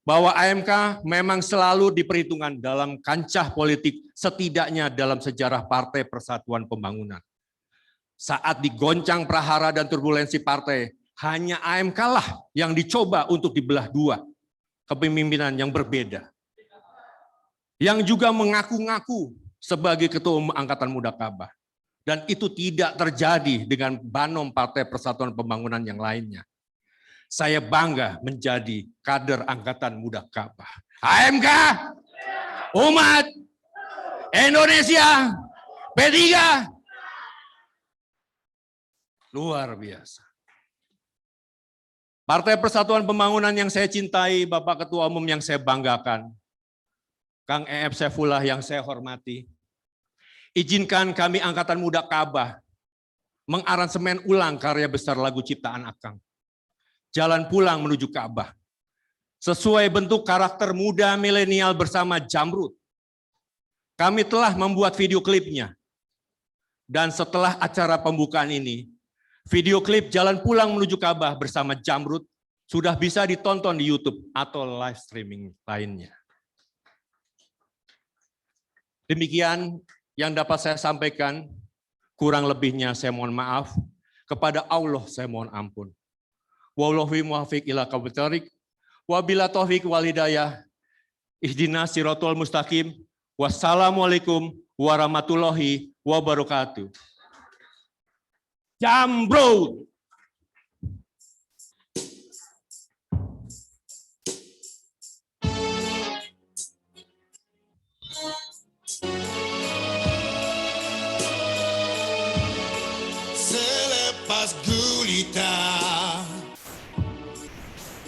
Speaker 5: bahwa AMK memang selalu diperhitungkan dalam kancah politik, setidaknya dalam sejarah Partai Persatuan Pembangunan. Saat digoncang prahara dan turbulensi partai, hanya AMK lah yang dicoba untuk dibelah dua kepemimpinan yang berbeda. Yang juga mengaku-ngaku sebagai Ketua Umum Angkatan Muda Kabah. Dan itu tidak terjadi dengan banom Partai Persatuan Pembangunan yang lainnya. Saya bangga menjadi kader Angkatan Muda Kabah. AMK, umat Indonesia, P3, luar biasa. Partai Persatuan Pembangunan yang saya cintai, Bapak Ketua Umum yang saya banggakan, Kang E.F. Saifullah yang saya hormati, izinkan kami Angkatan Muda Kabah mengaransemen ulang karya besar lagu ciptaan Akang, Jalan Pulang Menuju Ka'bah, sesuai bentuk karakter muda milenial bersama Jamrud. Kami telah membuat video klipnya. Dan setelah acara pembukaan ini, video klip Jalan Pulang Menuju Ka'bah bersama Jamrud sudah bisa ditonton di YouTube atau live streaming lainnya. Demikian yang dapat saya sampaikan, kurang lebihnya saya mohon maaf, kepada Allah saya mohon ampun. Wallahi muwafiq ila aqwamit thoriq, wabila taufiq wal hidayah, ihdinas siratal mustaqim, wassalamualaikum warahmatullahi wabarakatuh. Jamrud.
Speaker 1: Selepas gulita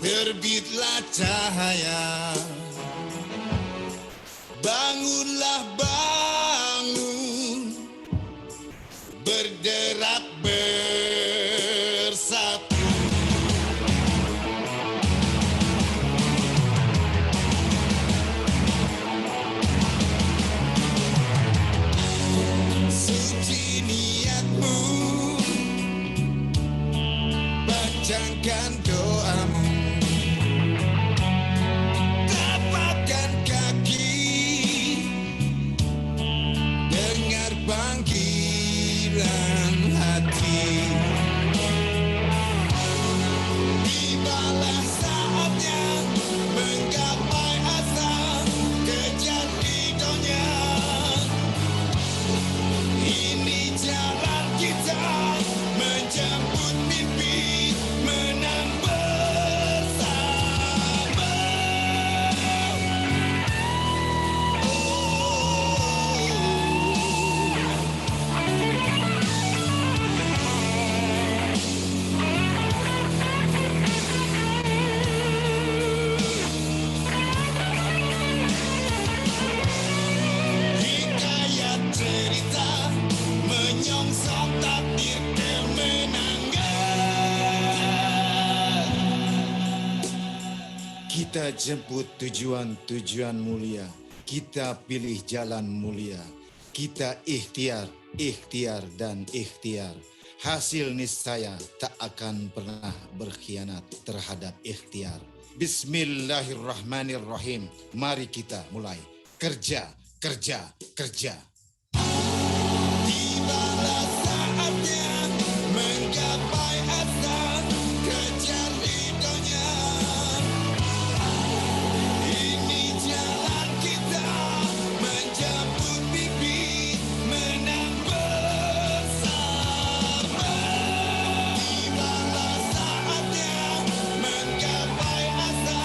Speaker 1: terbitlah cahaya, bangunlah bangun, berderak bersatu. Suci niatmu, bacakan doamu, tapakkan kaki, dengar panggilan hati.
Speaker 6: Kita jemput tujuan-tujuan mulia. Kita pilih jalan mulia. Kita ikhtiar, ikhtiar dan ikhtiar. Hasil niscaya tak akan pernah berkhianat terhadap ikhtiar. Bismillahirrahmanirrahim. Mari kita mulai. Kerja, kerja, kerja. Tibalah saatnya menggapai asa, kejar ridhonya. Ini jalan kita menjemput mimpi, menang bersama. Tibalah saatnya menggapai asa,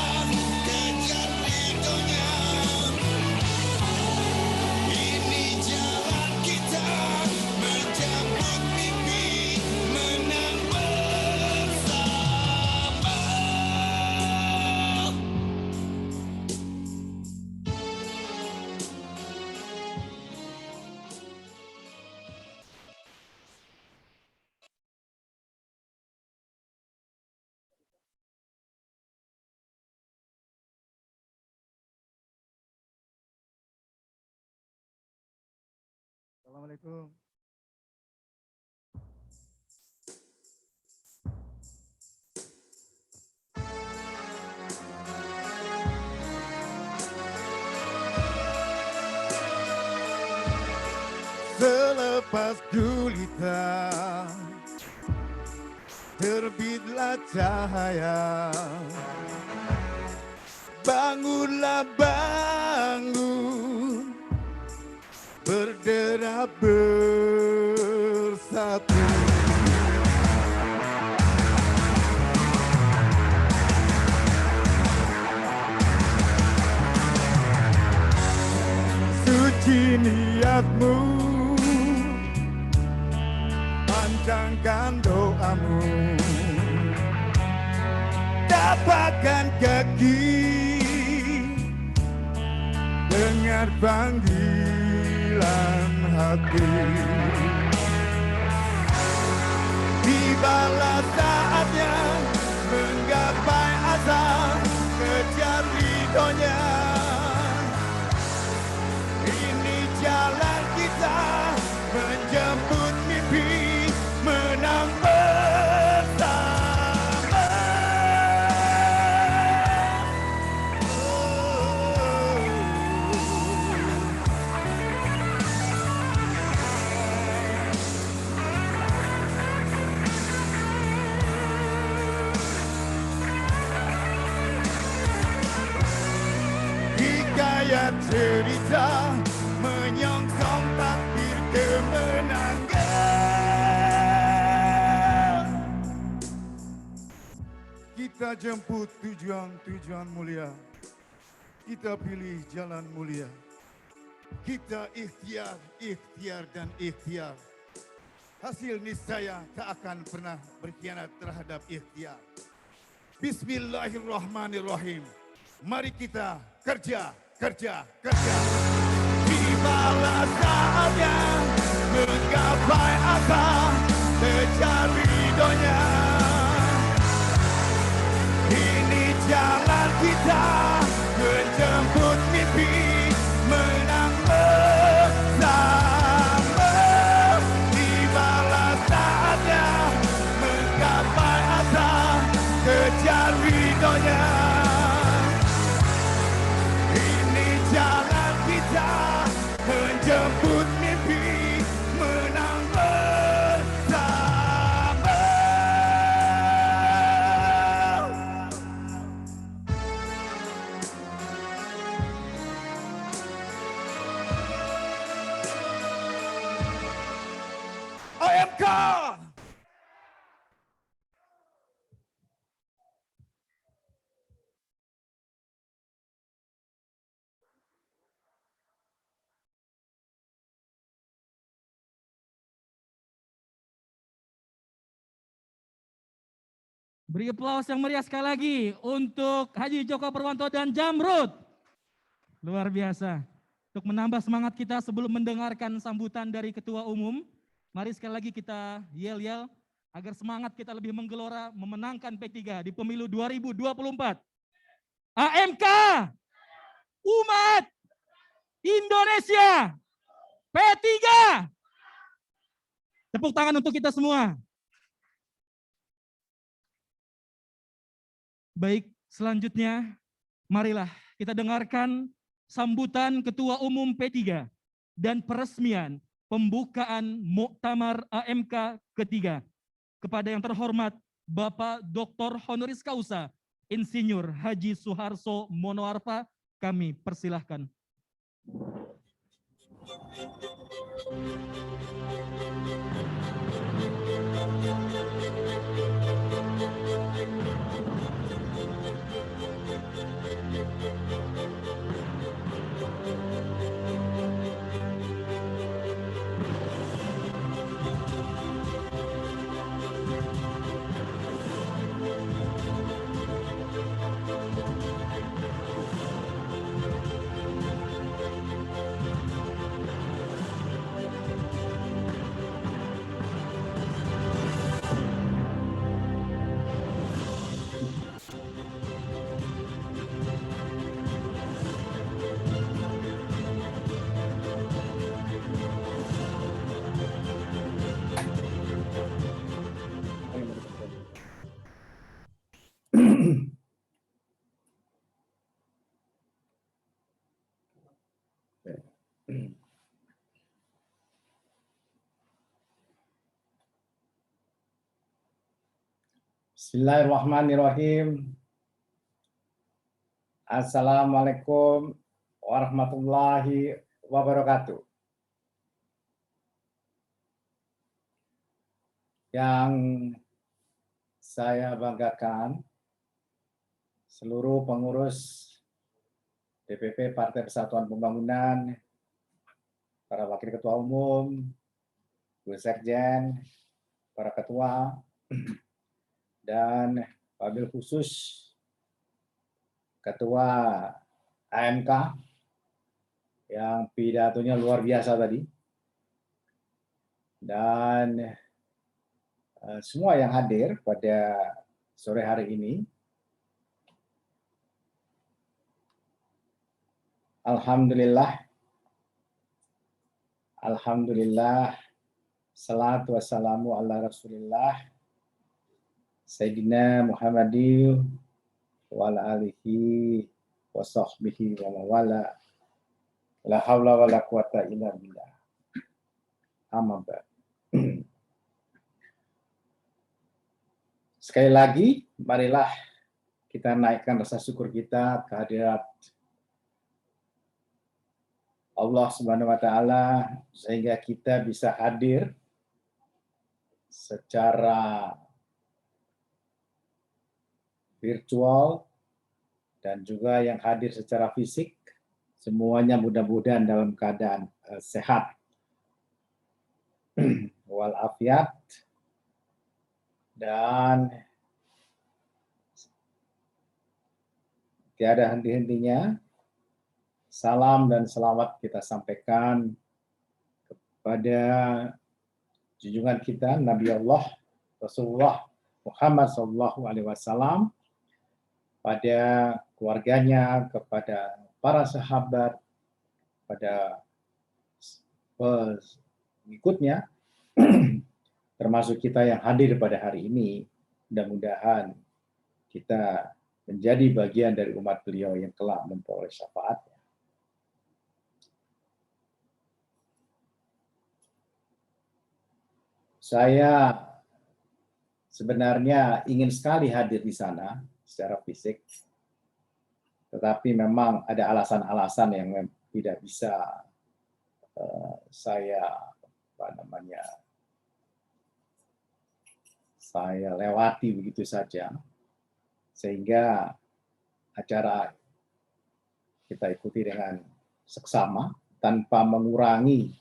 Speaker 6: kejar ridhonya. Ini jalan kita menjemput mimpi, menang bersama.
Speaker 7: Assalamualaikum. Selepas gulita terbitlah cahaya. Bangunlah bangun, berderap bersatu. Suci niatmu, panjangkan doamu, tapakkan kaki, dengar panggilan hati. Tibalah saatnya menggapai asa, kejar ridhonya. Ini jalan kita menjemput mimpi, menang bersama. Hikayat cerita menyongsong takdir kemenangan. Kita jemput tujuan-tujuan mulia. Kita pilih jalan mulia. Kita ikhtiar, ikhtiar dan ikhtiar. Hasil niscaya tak akan pernah berkhianat terhadap ikhtiar. Bismillahirrahmanirrahim. Mari kita kerja, kerja, kerja. Tibalah saatnya menggapai asa, kejar ridhonya. Ini jalan kita menjemput mimpi, menang bersama. Tibalah saatnya menggapai asa, kejar ridhonya. Ini jalan kita menjemput mimpi, menang bersama. OMK!
Speaker 2: Beri aplaus yang meriah sekali lagi untuk Haji Joko Purwanto dan Jamrud. Luar biasa. Untuk menambah semangat kita sebelum mendengarkan sambutan dari Ketua Umum, mari sekali lagi kita yel-yel agar semangat kita lebih menggelora memenangkan P3 di pemilu 2024. AMK, umat Indonesia, P3. Tepuk tangan untuk kita semua. Baik, selanjutnya marilah kita dengarkan sambutan Ketua Umum P3 dan peresmian pembukaan Muktamar AMK ketiga. Kepada yang terhormat Bapak Dr. Honoris Causa Insinyur Haji Suharso Monoarfa, kami persilahkan.
Speaker 8: Bismillahirrahmanirrahim. Assalamualaikum warahmatullahi wabarakatuh. Yang saya banggakan, seluruh pengurus DPP Partai Persatuan Pembangunan, para wakil ketua umum, Bu Sekjen, para ketua, dan wabil khusus Ketua AMK yang pidatonya luar biasa tadi, dan semua yang hadir pada sore hari ini. Alhamdulillah, salatu wassalamu ala Rasulillah Sayyidina Muhammadin wa ala alihi wa sahbihi wa mawala, la hawla wa la quwata illa billah. Amma ba'd. Sekali lagi, marilah kita naikkan rasa syukur kita kehadirat Allah Subhanahu wa taala sehingga kita bisa hadir secara virtual dan juga yang hadir secara fisik, semuanya mudah-mudahan dalam keadaan sehat walafiat, dan tiada henti-hentinya salam dan selawat kita sampaikan kepada junjungan kita Nabi Allah Rasulullah Muhammad SAW, pada keluarganya, kepada para sahabat, pada pengikutnya, termasuk kita yang hadir pada hari ini. Mudah-mudahan kita menjadi bagian dari umat beliau yang kelak memperoleh syafaatnya. Saya sebenarnya ingin sekali hadir di sana secara fisik, tetapi memang ada alasan-alasan yang tidak bisa saya lewati begitu saja, sehingga acara kita ikuti dengan seksama tanpa mengurangi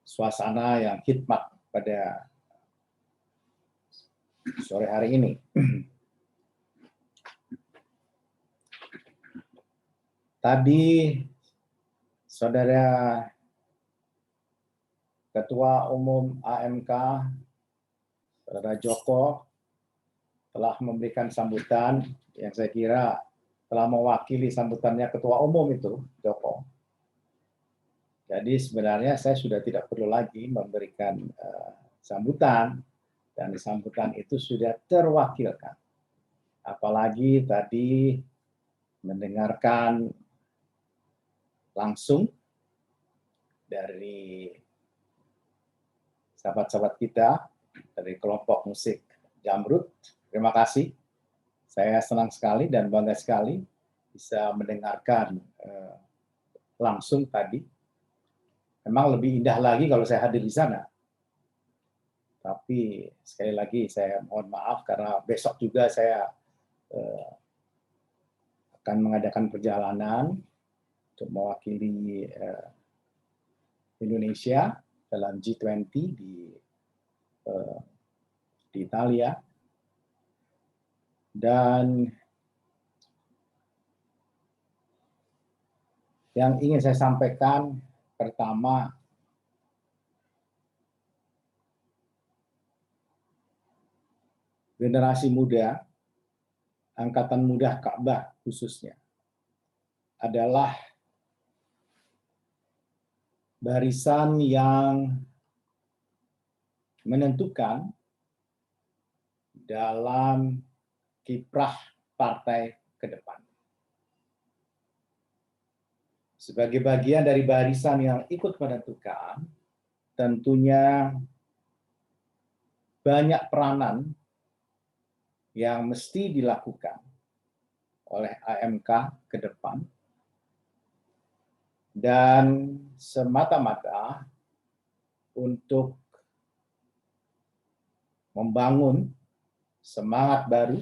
Speaker 8: suasana yang khidmat pada sore hari ini. Tadi Saudara Ketua Umum AMK, Saudara Joko, telah memberikan sambutan yang saya kira telah mewakili sambutannya Ketua Umum itu, Joko. Jadi sebenarnya saya sudah tidak perlu lagi memberikan sambutan, dan sambutan itu sudah terwakilkan. Apalagi tadi mendengarkan langsung dari sahabat-sahabat kita dari kelompok musik Jamrud. Terima kasih. Saya senang sekali dan bangga sekali bisa mendengarkan langsung tadi. Memang lebih indah lagi kalau saya hadir di sana. Tapi sekali lagi saya mohon maaf karena besok juga saya akan mengadakan perjalanan untuk mewakili Indonesia dalam G20 di Italia. Dan yang ingin saya sampaikan pertama, generasi muda, angkatan muda Ka'bah khususnya, adalah barisan yang menentukan dalam kiprah partai ke depan. Sebagai bagian dari barisan yang ikut menentukan, tentunya banyak peranan yang mesti dilakukan oleh AMK ke depan, dan semata-mata untuk membangun semangat baru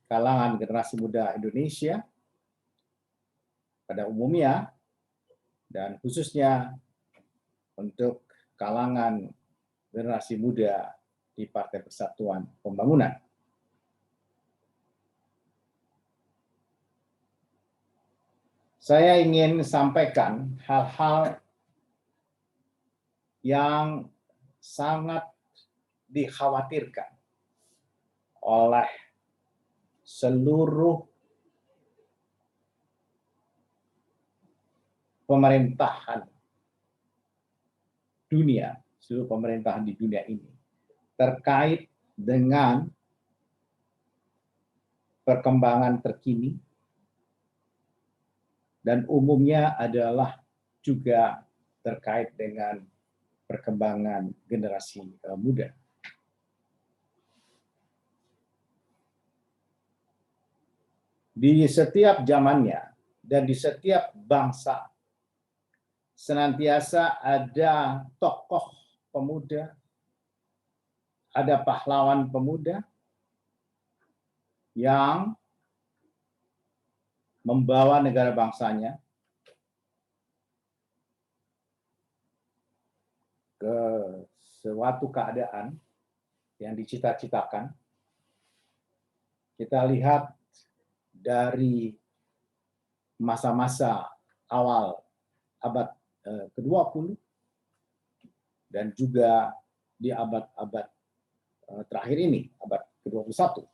Speaker 8: kalangan generasi muda Indonesia pada umumnya, dan khususnya untuk kalangan generasi muda di Partai Persatuan Pembangunan. Saya ingin sampaikan hal-hal yang sangat dikhawatirkan oleh seluruh pemerintahan dunia, seluruh pemerintahan di dunia ini, terkait dengan perkembangan terkini, dan umumnya adalah juga terkait dengan perkembangan generasi muda. Di setiap zamannya dan di setiap bangsa senantiasa ada tokoh pemuda, ada pahlawan pemuda yang membawa negara bangsanya ke suatu keadaan yang dicita-citakan. Kita lihat dari masa-masa awal abad ke-20 dan juga di abad-abad terakhir ini, abad ke-21.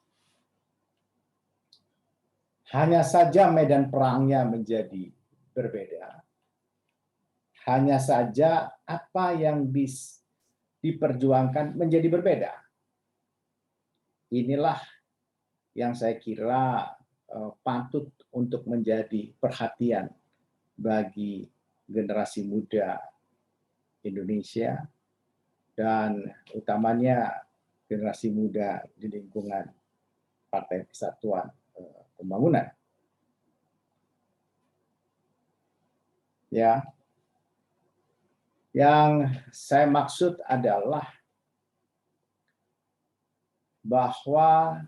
Speaker 8: Hanya saja medan perangnya menjadi berbeda. Hanya saja apa yang diperjuangkan menjadi berbeda. Inilah yang saya kira patut untuk menjadi perhatian bagi generasi muda Indonesia dan utamanya generasi muda di lingkungan Partai Persatuan Pembangunan. Ya, yang saya maksud adalah bahwa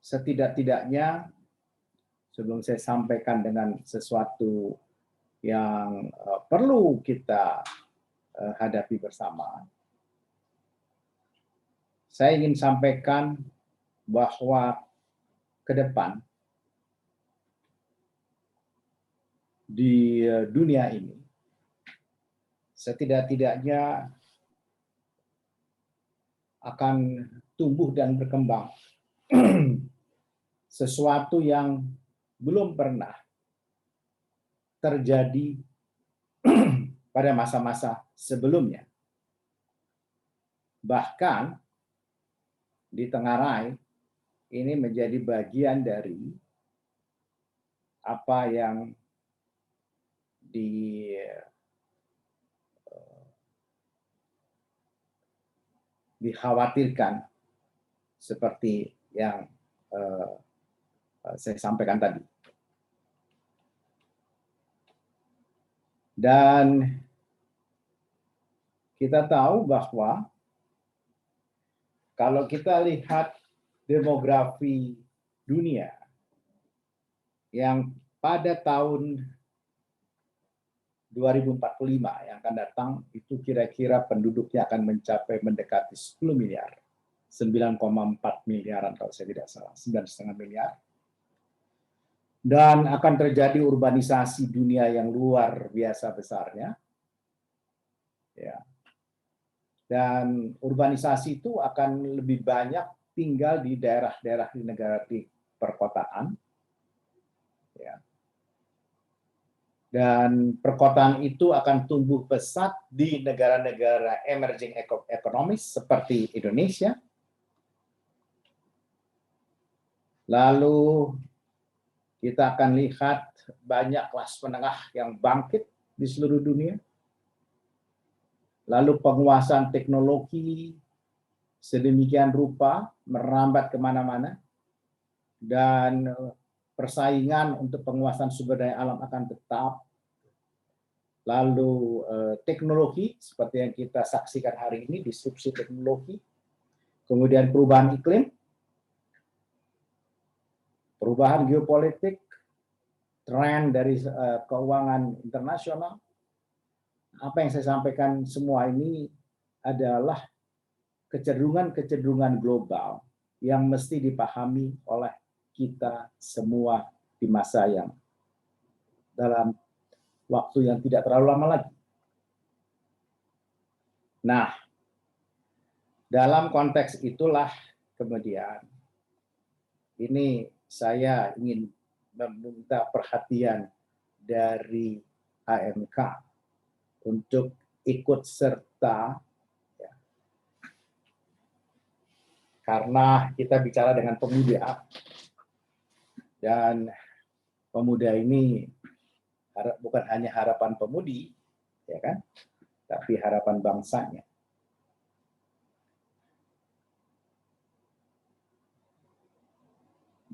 Speaker 8: setidak-tidaknya sebelum saya sampaikan dengan sesuatu yang perlu kita hadapi bersama, saya ingin sampaikan bahwa ke depan di dunia ini setidak-tidaknya akan tumbuh dan berkembang. Sesuatu yang belum pernah terjadi pada masa-masa sebelumnya. Bahkan di Tengarai ini menjadi bagian dari apa yang dikhawatirkan seperti yang saya sampaikan tadi. Dan kita tahu bahwa kalau kita lihat demografi dunia yang pada tahun 2045 yang akan datang, itu kira-kira penduduknya akan mencapai mendekati 10 miliar. 9,4 miliaran kalau saya tidak salah, 9,5 miliar. Dan akan terjadi urbanisasi dunia yang luar biasa besarnya. Ya. Dan urbanisasi itu akan lebih banyak tinggal di daerah-daerah di negara di perkotaan. Ya. Dan perkotaan itu akan tumbuh pesat di negara-negara emerging economies seperti Indonesia. Lalu kita akan lihat banyak kelas menengah yang bangkit di seluruh dunia. Lalu penguasaan teknologi sedemikian rupa merambat kemana-mana. Dan persaingan untuk penguasaan sumber daya alam akan tetap. Lalu teknologi seperti yang kita saksikan hari ini, disrupsi teknologi. Kemudian perubahan iklim. Perubahan geopolitik, tren dari keuangan internasional. Apa yang saya sampaikan semua ini adalah kecenderungan-kecenderungan global yang mesti dipahami oleh kita semua di masa yang dalam waktu yang tidak terlalu lama lagi. Nah, dalam konteks itulah kemudian ini saya ingin meminta perhatian dari AMK untuk ikut serta, ya, karena kita bicara dengan pemuda, dan pemuda ini bukan hanya harapan pemudi, ya kan, tapi harapan bangsanya.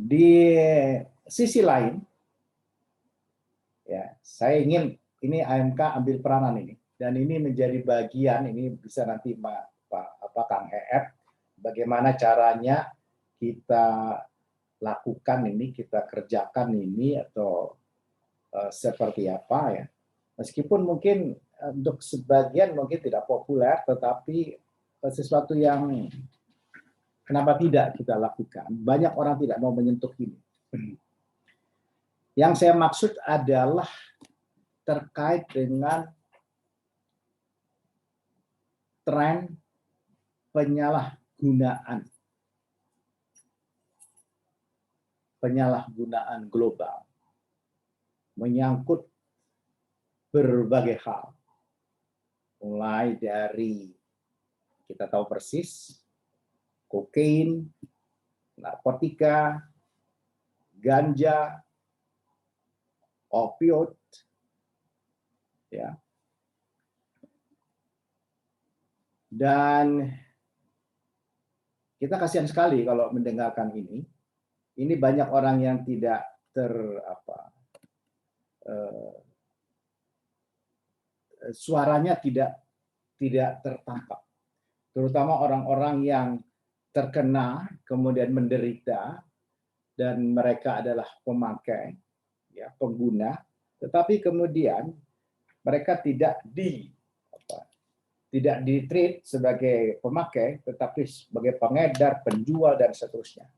Speaker 8: Di sisi lain, ya, saya ingin ini AMK ambil peranan ini, dan ini menjadi bagian, ini bisa nanti Kang EF, bagaimana caranya kita lakukan ini, kita kerjakan ini, atau seperti apa ya. Meskipun mungkin untuk sebagian mungkin tidak populer, tetapi sesuatu yang kenapa tidak kita lakukan? Banyak orang tidak mau menyentuh ini. Yang saya maksud adalah terkait dengan tren penyalahgunaan global menyangkut berbagai hal. Mulai dari kita tahu persis kokain, narkotika, ganja, opioid, ya. Dan kita kasihan sekali kalau mendengarkan ini. Ini banyak orang yang tidak suaranya tidak tertangkap. Terutama orang-orang yang terkena kemudian menderita dan mereka adalah pemakai, ya, pengguna, tetapi kemudian mereka tidak di-treat sebagai pemakai, tetapi sebagai pengedar, penjual, dan seterusnya.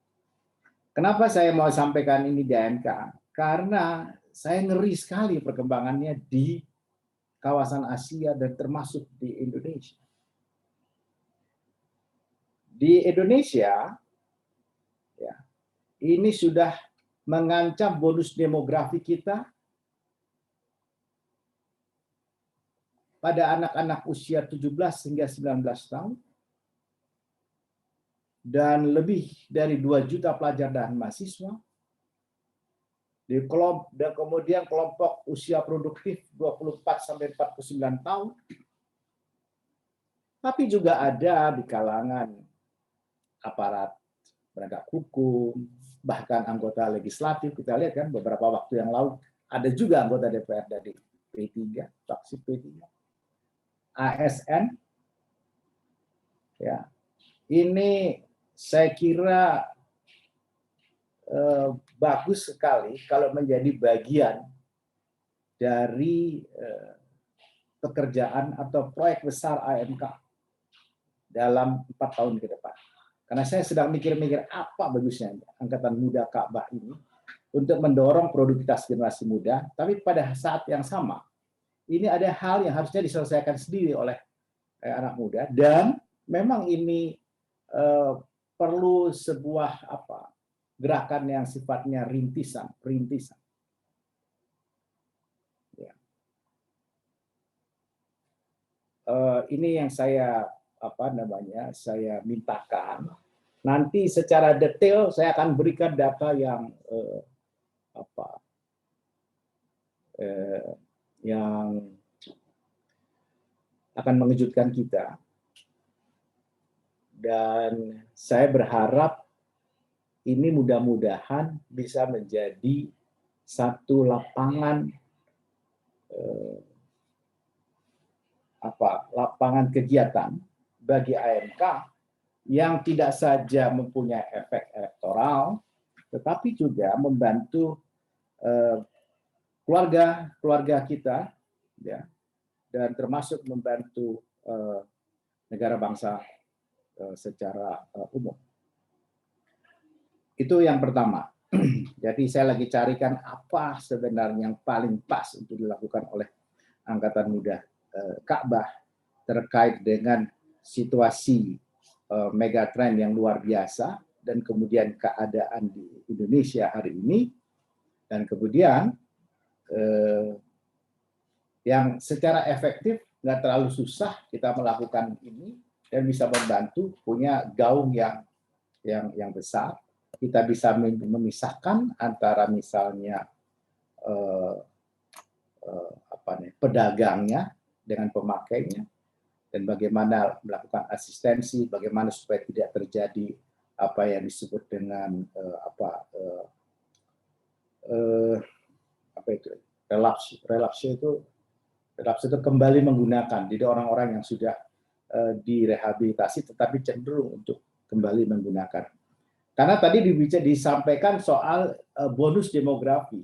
Speaker 8: Kenapa saya mau sampaikan ini di AMK? Karena saya ngeri sekali perkembangannya di kawasan Asia dan termasuk di Indonesia. di Indonesia, ya, ini sudah mengancam bonus demografi kita pada anak-anak usia 17 hingga 19 tahun, dan lebih dari 2 juta pelajar dan mahasiswa. Dan kemudian kelompok usia produktif 24 sampai 49 tahun. Tapi juga ada di kalangan aparat penegak hukum, bahkan anggota legislatif. Kita lihat kan beberapa waktu yang lalu ada juga anggota DPR dari P3, fraksi P3. ASN, ya, ini saya kira bagus sekali kalau menjadi bagian dari pekerjaan atau proyek besar AMK dalam 4 tahun ke depan. Karena saya sedang mikir-mikir apa bagusnya Angkatan Muda Ka'bah ini untuk mendorong produktivitas generasi muda, tapi pada saat yang sama ini ada hal yang harusnya diselesaikan sendiri oleh anak muda, dan memang ini perlu sebuah gerakan yang sifatnya perintisan. Ya. Ini yang saya saya mintakan. Nanti secara detail saya akan berikan data yang yang akan mengejutkan kita, dan saya berharap ini mudah-mudahan bisa menjadi satu lapangan lapangan kegiatan bagi AMK yang tidak saja mempunyai efek elektoral, tetapi juga membantu keluarga kita, ya, dan termasuk membantu negara bangsa secara umum. Itu yang pertama. Jadi saya lagi carikan apa sebenarnya yang paling pas untuk dilakukan oleh Angkatan Muda Ka'bah terkait dengan situasi megatrend yang luar biasa dan kemudian keadaan di Indonesia hari ini, dan kemudian yang secara efektif, nggak terlalu susah kita melakukan ini dan bisa membantu punya gaung yang besar. Kita bisa memisahkan antara misalnya pedagangnya dengan pemakainya, dan bagaimana melakukan asistensi, bagaimana supaya tidak terjadi apa yang disebut dengan relapse itu kembali menggunakan. Jadi orang-orang yang sudah direhabilitasi tetapi cenderung untuk kembali menggunakan. Karena tadi disampaikan soal bonus demografi,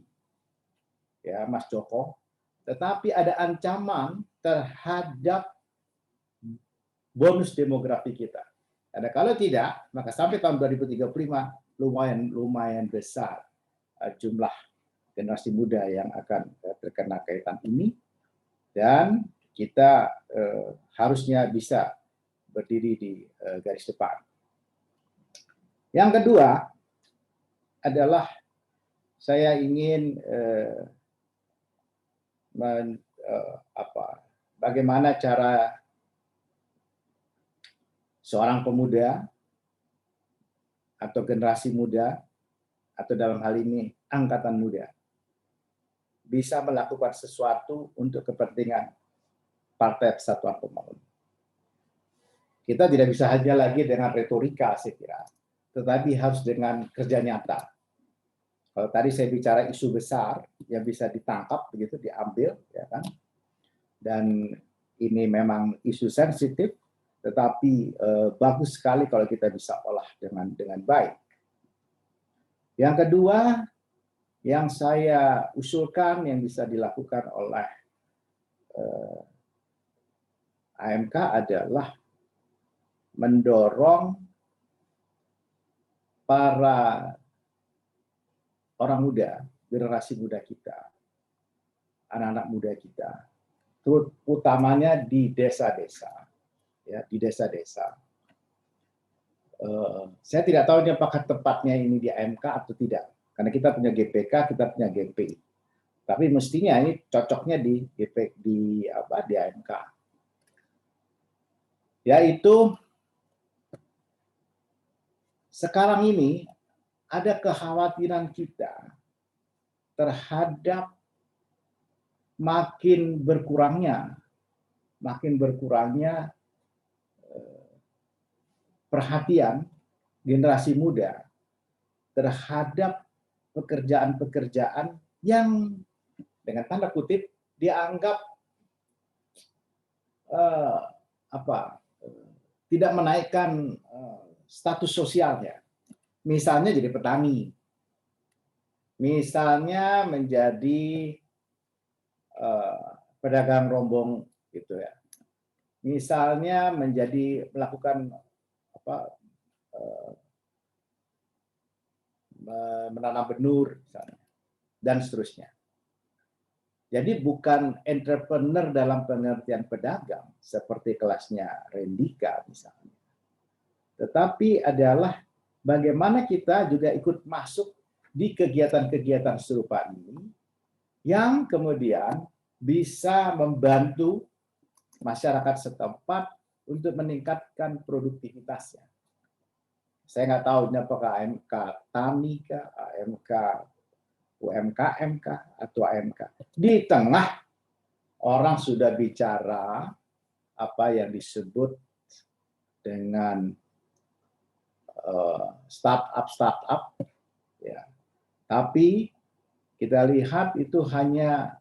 Speaker 8: ya Mas Joko, tetapi ada ancaman terhadap bonus demografi kita. Karena kalau tidak, maka sampai tahun 2035 lumayan besar jumlah generasi muda yang akan terkena kaitan ini, dan kita harusnya bisa berdiri di garis depan. Yang kedua adalah saya ingin bagaimana cara seorang pemuda atau generasi muda, atau dalam hal ini angkatan muda, bisa melakukan sesuatu untuk kepentingan Partai Persatuan Pembangunan. Kita tidak bisa hanya lagi dengan retorika, saya kira, tetapi harus dengan kerja nyata. Kalau tadi saya bicara isu besar yang bisa ditangkap, begitu diambil, ya kan? Dan ini memang isu sensitif, tetapi bagus sekali kalau kita bisa olah dengan baik. Yang kedua, yang saya usulkan yang bisa dilakukan oleh AMK adalah mendorong para orang muda, generasi muda kita, anak-anak muda kita, utamanya di desa-desa, ya, di desa-desa, saya tidak tahu apakah tepatnya ini di AMK atau tidak. Karena kita punya GPK, kita punya GPI. Tapi mestinya ini cocoknya di di AMK. Yaitu sekarang ini ada kekhawatiran kita terhadap makin berkurangnya perhatian generasi muda terhadap pekerjaan-pekerjaan yang dengan tanda kutip dianggap tidak menaikkan status sosialnya. Misalnya jadi petani, misalnya menjadi pedagang rombong gitu ya, misalnya melakukan menanam benur misalnya, dan seterusnya. Jadi bukan entrepreneur dalam pengertian pedagang seperti kelasnya Rendika misalnya, tetapi adalah bagaimana kita juga ikut masuk di kegiatan-kegiatan serupa ini yang kemudian bisa membantu masyarakat setempat untuk meningkatkan produktivitasnya. Saya nggak tahu apakah AMK Tani kah, AMK UMKM kah, atau AMK. Di tengah orang sudah bicara apa yang disebut dengan startup, ya. Tapi kita lihat itu hanya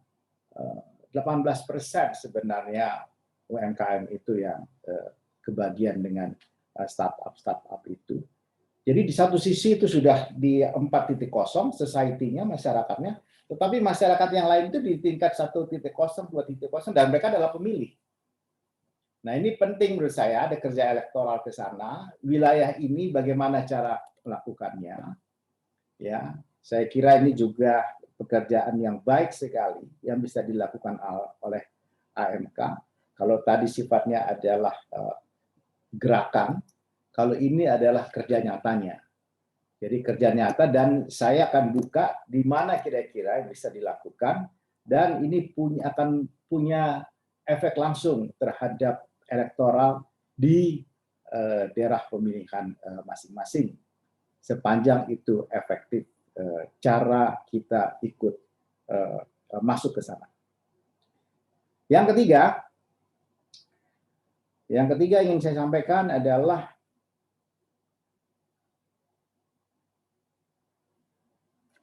Speaker 8: 18% sebenarnya UMKM itu yang kebagian dengan startup itu. Jadi di satu sisi itu sudah di 4.0 society-nya, masyarakatnya, tetapi masyarakat yang lain itu di tingkat 1.0, 2.0, dan mereka adalah pemilih. Nah ini penting menurut saya, ada kerja elektoral ke sana, wilayah ini bagaimana cara melakukannya. Ya, saya kira ini juga pekerjaan yang baik sekali yang bisa dilakukan oleh AMK. Kalau tadi sifatnya adalah gerakan, kalau ini adalah kerja nyatanya. Jadi kerja nyata, dan saya akan buka di mana kira-kira yang bisa dilakukan, dan ini akan punya efek langsung terhadap elektoral di daerah pemilihan masing-masing. Sepanjang itu efektif cara kita ikut masuk ke sana. Yang ketiga ingin saya sampaikan adalah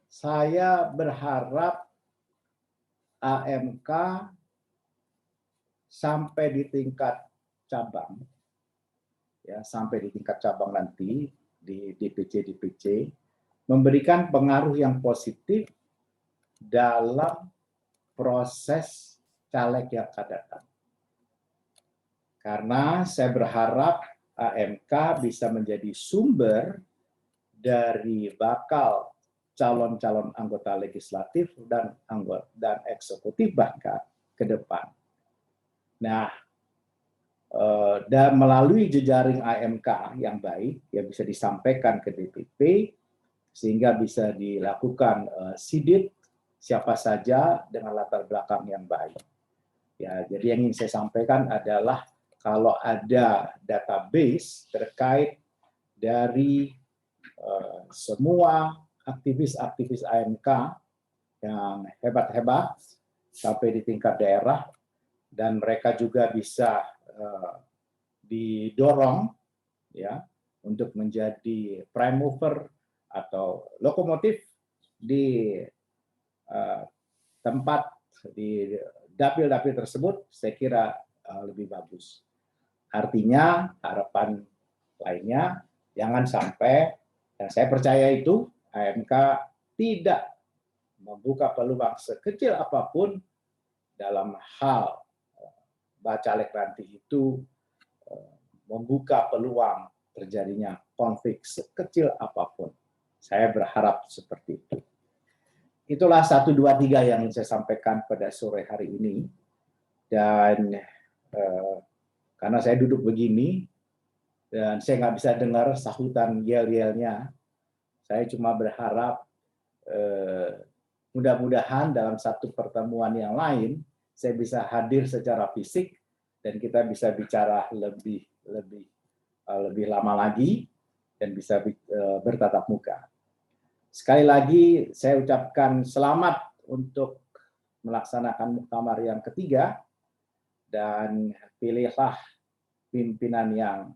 Speaker 8: saya berharap AMK sampai di tingkat cabang, ya sampai di tingkat cabang nanti di DPC memberikan pengaruh yang positif dalam proses caleg yang akan datang. Karena saya berharap AMK bisa menjadi sumber dari bakal calon-calon anggota legislatif dan eksekutif bahkan ke depan. Nah, dan melalui jejaring AMK yang baik, yang bisa disampaikan ke DPP, sehingga bisa dilakukan sidit siapa saja dengan latar belakang yang baik. Ya, jadi yang ingin saya sampaikan adalah kalau ada database terkait dari semua aktivis-aktivis AMK yang hebat-hebat sampai di tingkat daerah, dan mereka juga bisa didorong ya untuk menjadi prime mover atau lokomotif di tempat di dapil-dapil tersebut, saya kira lebih bagus. Artinya harapan lainnya jangan sampai, dan saya percaya itu AMK tidak membuka peluang sekecil apapun dalam hal bacalek nanti itu membuka peluang terjadinya konflik sekecil apapun. Saya berharap seperti itu. Itulah 1, 2, 3 yang saya sampaikan pada sore hari ini. Dan karena saya duduk begini, dan saya nggak bisa dengar sahutan yel-yelnya. Saya cuma berharap mudah-mudahan dalam satu pertemuan yang lain saya bisa hadir secara fisik dan kita bisa bicara lebih lama lagi dan bisa bertatap muka. Sekali lagi saya ucapkan selamat untuk melaksanakan muktamar yang ketiga, dan pilihlah pimpinan yang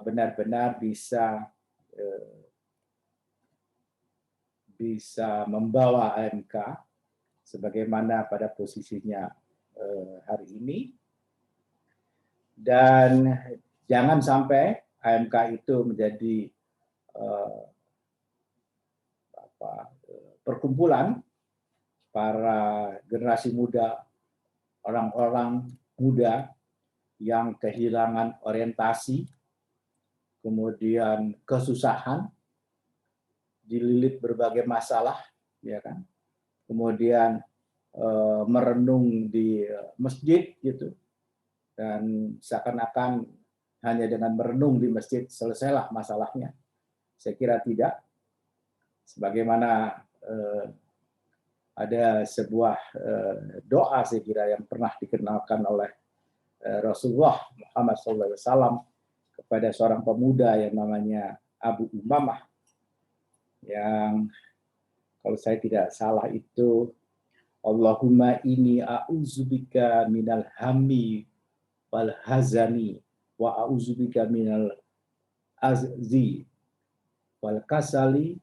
Speaker 8: benar-benar bisa membawa AMK sebagaimana pada posisinya hari ini, dan jangan sampai AMK itu menjadi perkumpulan para generasi muda, orang-orang muda yang kehilangan orientasi, kemudian kesusahan, dililit berbagai masalah, ya kan? Kemudian merenung di masjid gitu, dan seakan-akan hanya dengan merenung di masjid selesailah masalahnya. Saya kira tidak. Sebagaimana ada sebuah doa saya kira yang pernah dikenalkan oleh Rasulullah Muhammad SAW kepada seorang pemuda yang namanya Abu Umamah, yang kalau saya tidak salah itu Allahumma inni a'udzubika minal hammi wal hazani wa a'udzubika minal azzi wal kasali,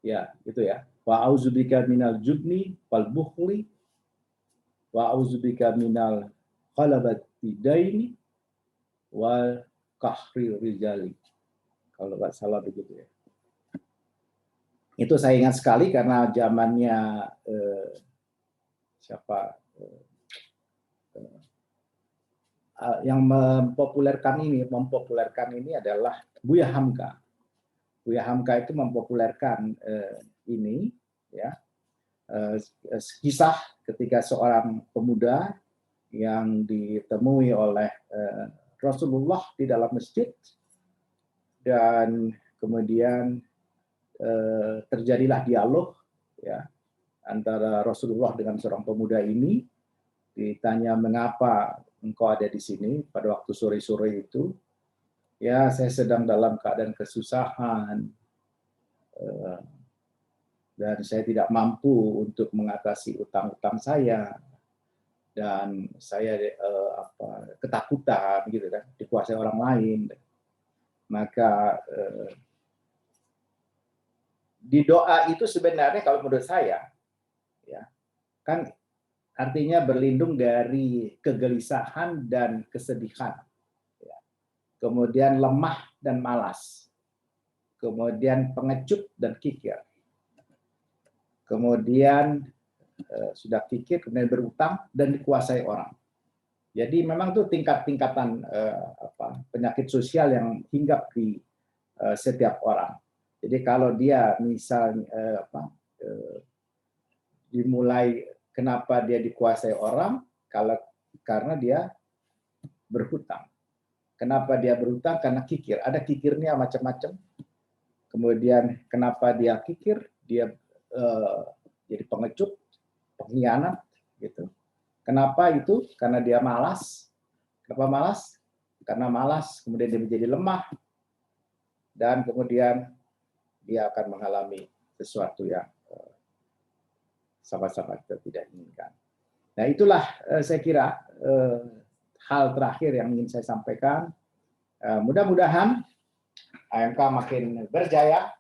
Speaker 8: ya itu ya, wa a'udzubika minal jubni wal bukhli wa a'udzubika minal ghalabati daini wal kahri rijali, kalau nggak salah begitu ya. Itu saya ingat sekali karena zamannya yang mempopulerkan ini adalah Buya Hamka. Buya Hamka itu mempopulerkan ini, ya, kisah ketika seorang pemuda yang ditemui oleh Rasulullah di dalam masjid, dan kemudian terjadilah dialog, ya, antara Rasulullah dengan seorang pemuda ini. Ditanya, mengapa engkau ada di sini pada waktu sore-sore itu? Ya, saya sedang dalam keadaan kesusahan dan saya tidak mampu untuk mengatasi utang-utang saya, dan saya ketakutan gitu kan, dikuasai orang lain. Maka di doa itu sebenarnya kalau menurut saya, ya, kan artinya berlindung dari kegelisahan dan kesedihan, ya. Kemudian lemah dan malas, kemudian pengecut dan kikir, kemudian sudah kikir, kemudian berutang dan dikuasai orang. Jadi memang tuh tingkat-tingkatan penyakit sosial yang hinggap di setiap orang. Jadi kalau dia misalnya dimulai, kenapa dia dikuasai orang? Karena dia berhutang. Kenapa dia berhutang? Karena kikir. Ada kikirnya macam-macam. Kemudian kenapa dia kikir? Dia jadi pengecut, pengkhianat, gitu. Kenapa itu? Karena dia malas. Kenapa malas? Karena malas, kemudian dia menjadi lemah, dan kemudian dia akan mengalami sesuatu yang sama-sama kita tidak inginkan. Nah, itulah saya kira hal terakhir yang ingin saya sampaikan. Mudah-mudahan AMK makin berjaya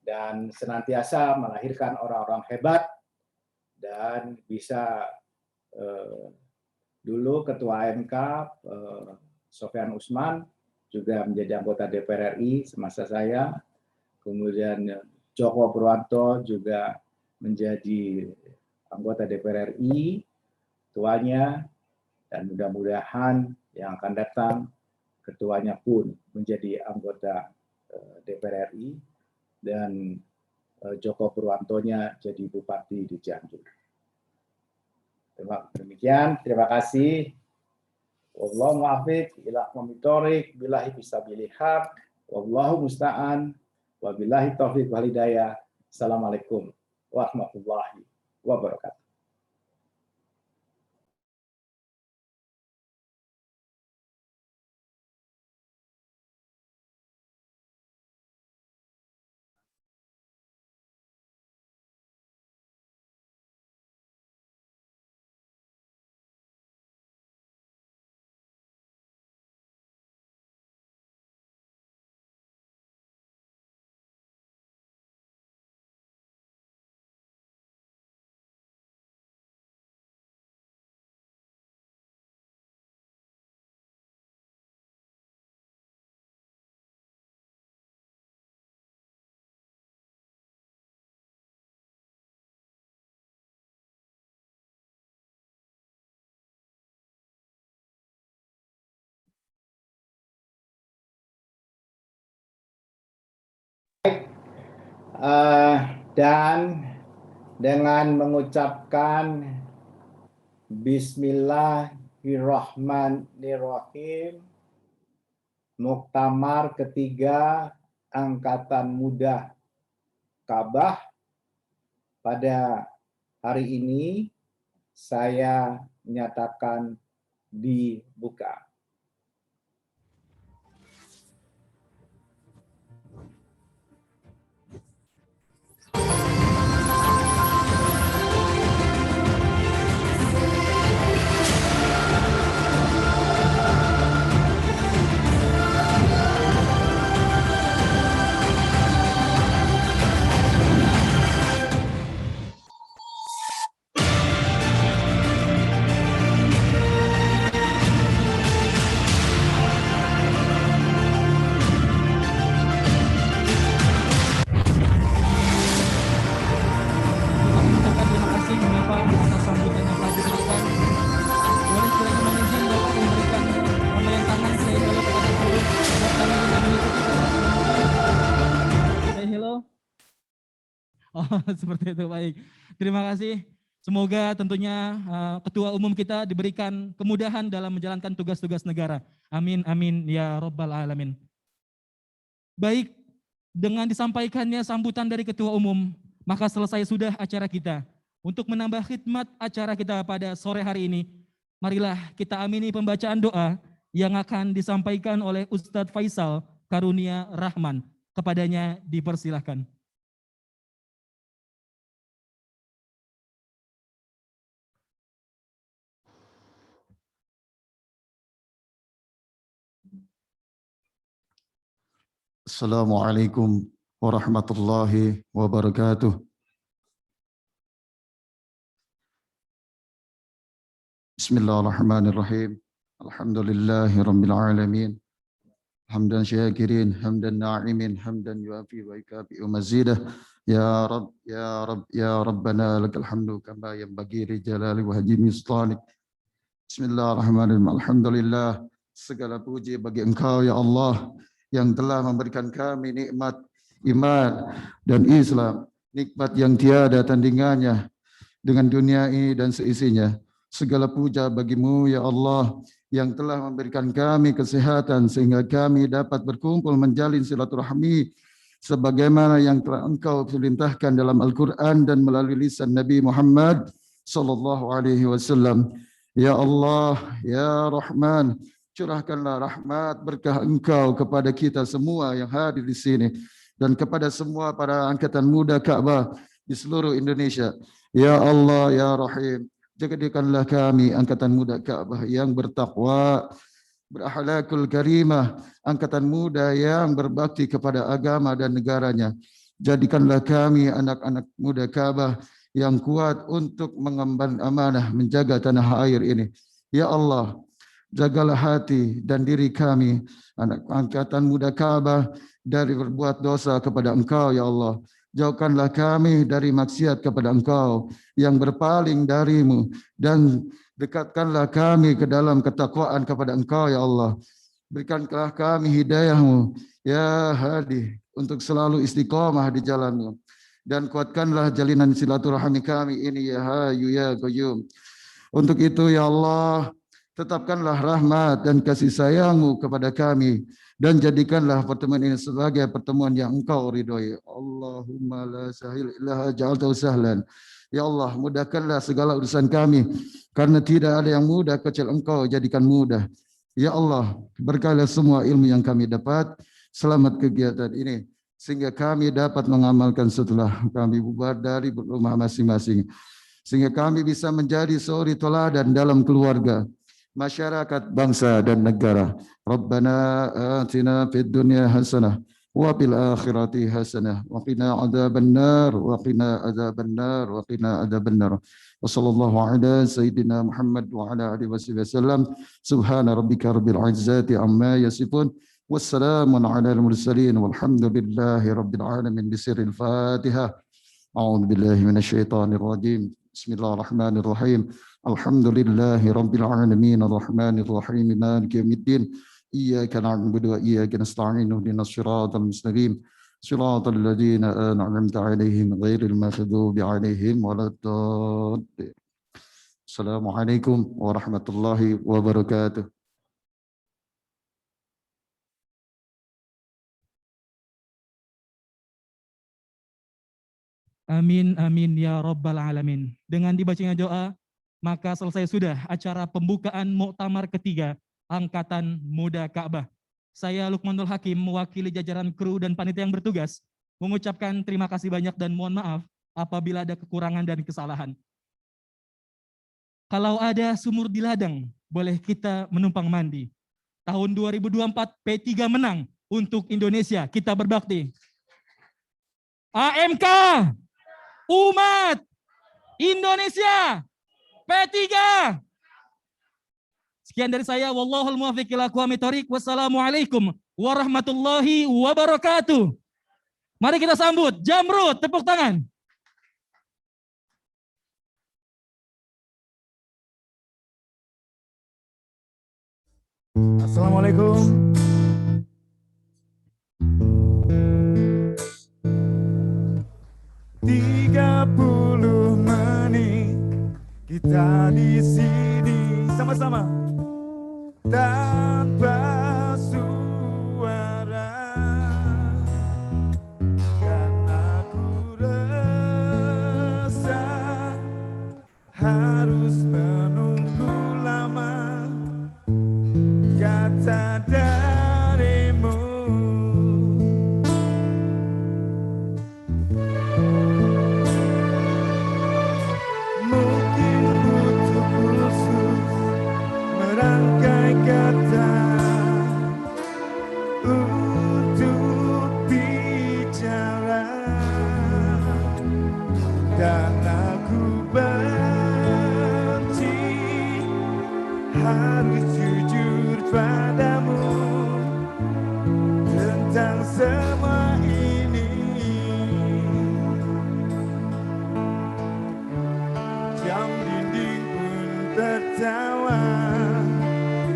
Speaker 8: dan senantiasa melahirkan orang-orang hebat, dan bisa dulu Ketua AMK Sofyan Usman juga menjadi anggota DPR RI semasa saya. Kemudian Joko Purwanto juga menjadi anggota DPR RI, ketuanya, dan mudah-mudahan yang akan datang ketuanya pun menjadi anggota DPR RI, dan Joko Purwantonya jadi bupati di Cianjur. Demikian, terima kasih. Wallahu muwaffiq ila aqwamit thoriq, billahi fisabilil haq, wallahu musta'an, wabillahi taufiq wal hidayah. Assalamualaikum warahmatullahi wabarakatuh. Dan dengan mengucapkan Bismillahirrahmanirrahim, Muktamar ketiga Angkatan Muda Ka'bah pada hari ini saya menyatakan dibuka.
Speaker 2: Seperti itu, baik. Terima kasih. Semoga tentunya Ketua Umum kita diberikan kemudahan dalam menjalankan tugas-tugas negara. Amin, amin, ya Rabbal Alamin. Baik, dengan disampaikannya sambutan dari Ketua Umum, maka selesai sudah acara kita. Untuk menambah khidmat acara kita pada sore hari ini, marilah kita amini pembacaan doa yang akan disampaikan oleh Ustadz Faisal Karunia Rahman. Kepadanya dipersilahkan.
Speaker 9: Assalamualaikum warahmatullahi wabarakatuh. Bismillahirrahmanirrahim. Alhamdulillahi rabbil alamin. Hamdan syakirin, hamdan na'imin, hamdan yuafi wa yukafi'u mazidah. Ya Rabb, ya Rabb, ya Rabbana lakal hamdu kama yanbaghi li jalali wa hajmi sultanik. Bismillahirrahmanirrahim. Alhamdulillah, segala puji bagi Engkau ya Allah yang telah memberikan kami nikmat iman dan Islam, nikmat yang tiada tandingannya dengan dunia ini dan seisinya. Segala puja bagimu ya Allah yang telah memberikan kami kesehatan sehingga kami dapat berkumpul menjalin silaturahmi sebagaimana yang telah Engkau perintahkan dalam Al-Quran dan melalui lisan Nabi Muhammad sallallahu alaihi wasallam. Ya Allah, ya Rahman, curahkanlah rahmat berkah Engkau kepada kita semua yang hadir di sini dan kepada semua para angkatan muda Ka'bah di seluruh Indonesia. Ya Allah, ya Rahim, jadikanlah kami angkatan muda Ka'bah yang bertakwa, berakhlakul karimah, angkatan muda yang berbakti kepada agama dan negaranya. Jadikanlah kami anak-anak muda Ka'bah yang kuat untuk mengemban amanah menjaga tanah air ini. Ya Allah, jagalah hati dan diri kami, anak angkatan muda Ka'bah, dari berbuat dosa kepada Engkau, ya Allah. Jauhkanlah kami dari maksiat kepada Engkau yang berpaling darimu dan dekatkanlah kami ke dalam ketakwaan kepada Engkau, ya Allah. Berikanlah kami hidayah-Mu, ya Hadi, untuk selalu istiqamah di jalan-Mu. Dan kuatkanlah jalinan silaturahmi kami ini, ya Hayyu ya Qayyum. Untuk itu, ya Allah, Tetapkanlah rahmat dan kasih sayang-Mu kepada kami dan jadikanlah pertemuan ini sebagai pertemuan yang Engkau ridhoi. Allahumma la sahil illa ja'altahu sahlan. Ya Allah, mudahkanlah segala urusan kami karena tidak ada yang mudah kecuali Engkau jadikan mudah. Ya Allah, berkailah semua ilmu yang kami dapat, selamat kegiatan ini sehingga kami dapat mengamalkan setelah kami bubar dari rumah masing-masing, sehingga kami bisa menjadi suri teladan dalam keluarga, masyarakat, bangsa dan negara. Rabbana atina fid dunya hasanah wa fil akhirati hasanah wa qina adzabannar wa qina adzabannar wa qina adzabannar. Wa sallallahu ala sayyidina Muhammad wa ala alihi wasallam. Subhana rabbika rabbil izzati amma yasifun. Wassalamun ala al-mursalin walhamdulillahi rabbil alamin. Bisirril Fatihah. A'udzu billahi minasyaitonir rajim. Bismillahirrahmanirrahim. Alhamdulillahi rabbil alamin arrahmanir rahim maliki yaumiddin. Iyyaka na'budu wa iyyaka nasta'in ihdinas siratal mustaqim. Siratal ladzina an'amta 'alaihim ghairil maghdubi 'alaihim waladdallin. Assalamualaikum warahmatullahi wabarakatuh.
Speaker 2: Amin, amin, ya Rabbal Alamin. Dengan dibacanya doa, maka selesai sudah acara pembukaan Muktamar ketiga Angkatan Muda Ka'bah. Saya Lukmanul Hakim, mewakili jajaran kru dan panitia yang bertugas, mengucapkan terima kasih banyak dan mohon maaf apabila ada kekurangan dan kesalahan. Kalau ada sumur di ladang, boleh kita menumpang mandi. Tahun 2024 P3 menang untuk Indonesia, kita berbakti. AMK, umat Indonesia, P3. Sekian dari saya. Wallahul muwaffiq ila aqwamit thoriq. Wassalamualaikum warahmatullahi wabarakatuh. Mari kita sambut Jamrud, tepuk tangan.
Speaker 7: Assalamualaikum. Tiga 30 menit kita di sini sama-sama tanpa suara, dan aku rasa harus menunggu lama kata darimu. Mungkin butuh khusus merangkai kata untuk bicara, dan aku benci harus jujur padamu tentang semua ini. Jam dinding pun tertawa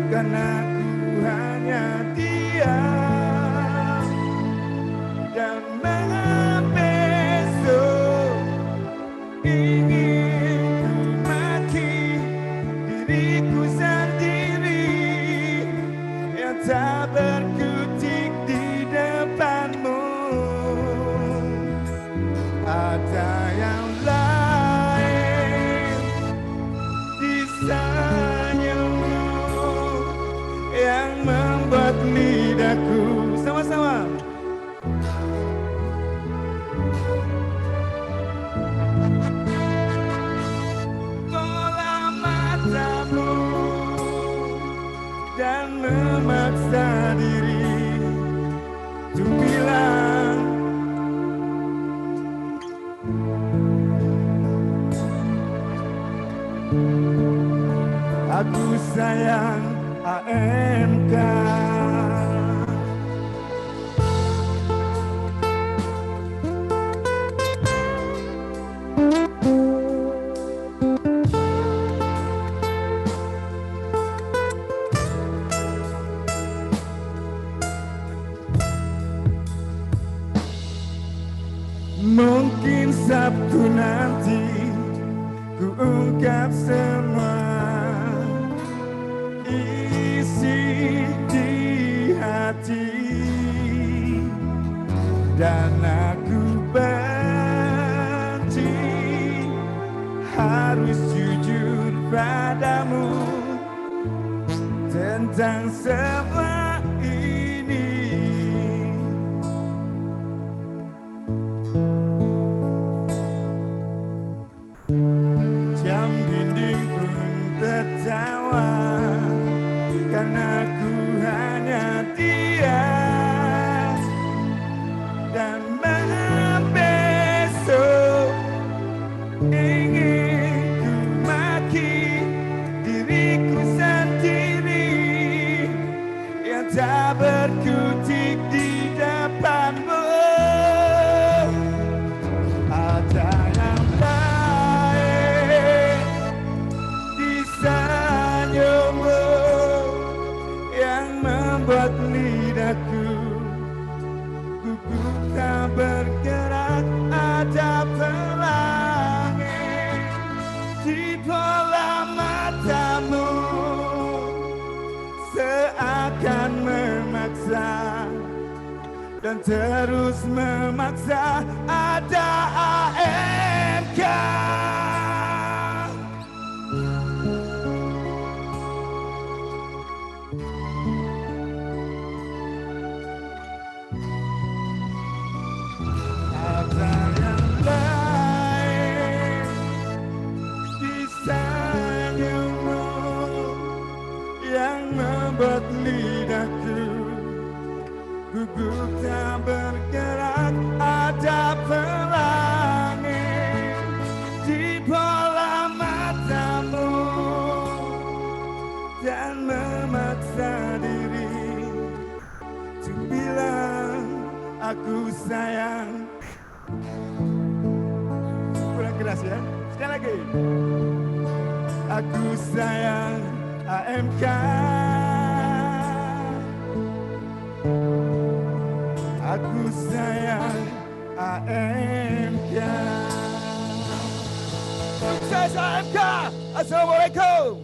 Speaker 7: karena aku hanya diam, dan besok ingin ku mati diriku sendiri yang tak berkutik di depanmu. Ada yang lain di senyummu yang membuat lidahku sama-sama bola matamu dan memaksa diri untuk bilang aku sayang AMK. Mungkin Sabtu nanti ku ungkap semua di hati, dan aku benci harus jujur padamu tentang semua ini. Jam dinding pun tertawa karena ku hanya diam dan membesok. Ingin ku maki diriku sendiri yang tak berkutik di depanmu. Ada yang baik di senyummu yang membuat lidahku gugup tak bergerak. Ada pelangi di bola matamu seakan memaksa dan terus memaksa. Ada AMK. Ada yang lain di senyummu yang membuat lidahku gugup tak bergerak. Ada pelangi di bola matamu dan memaksa diri untuk bilang aku sayang. Kurang keras ya, sekali lagi. Aku sayang AMK. Aku sayang AMK. Sukses AMK. Assalamualaikum.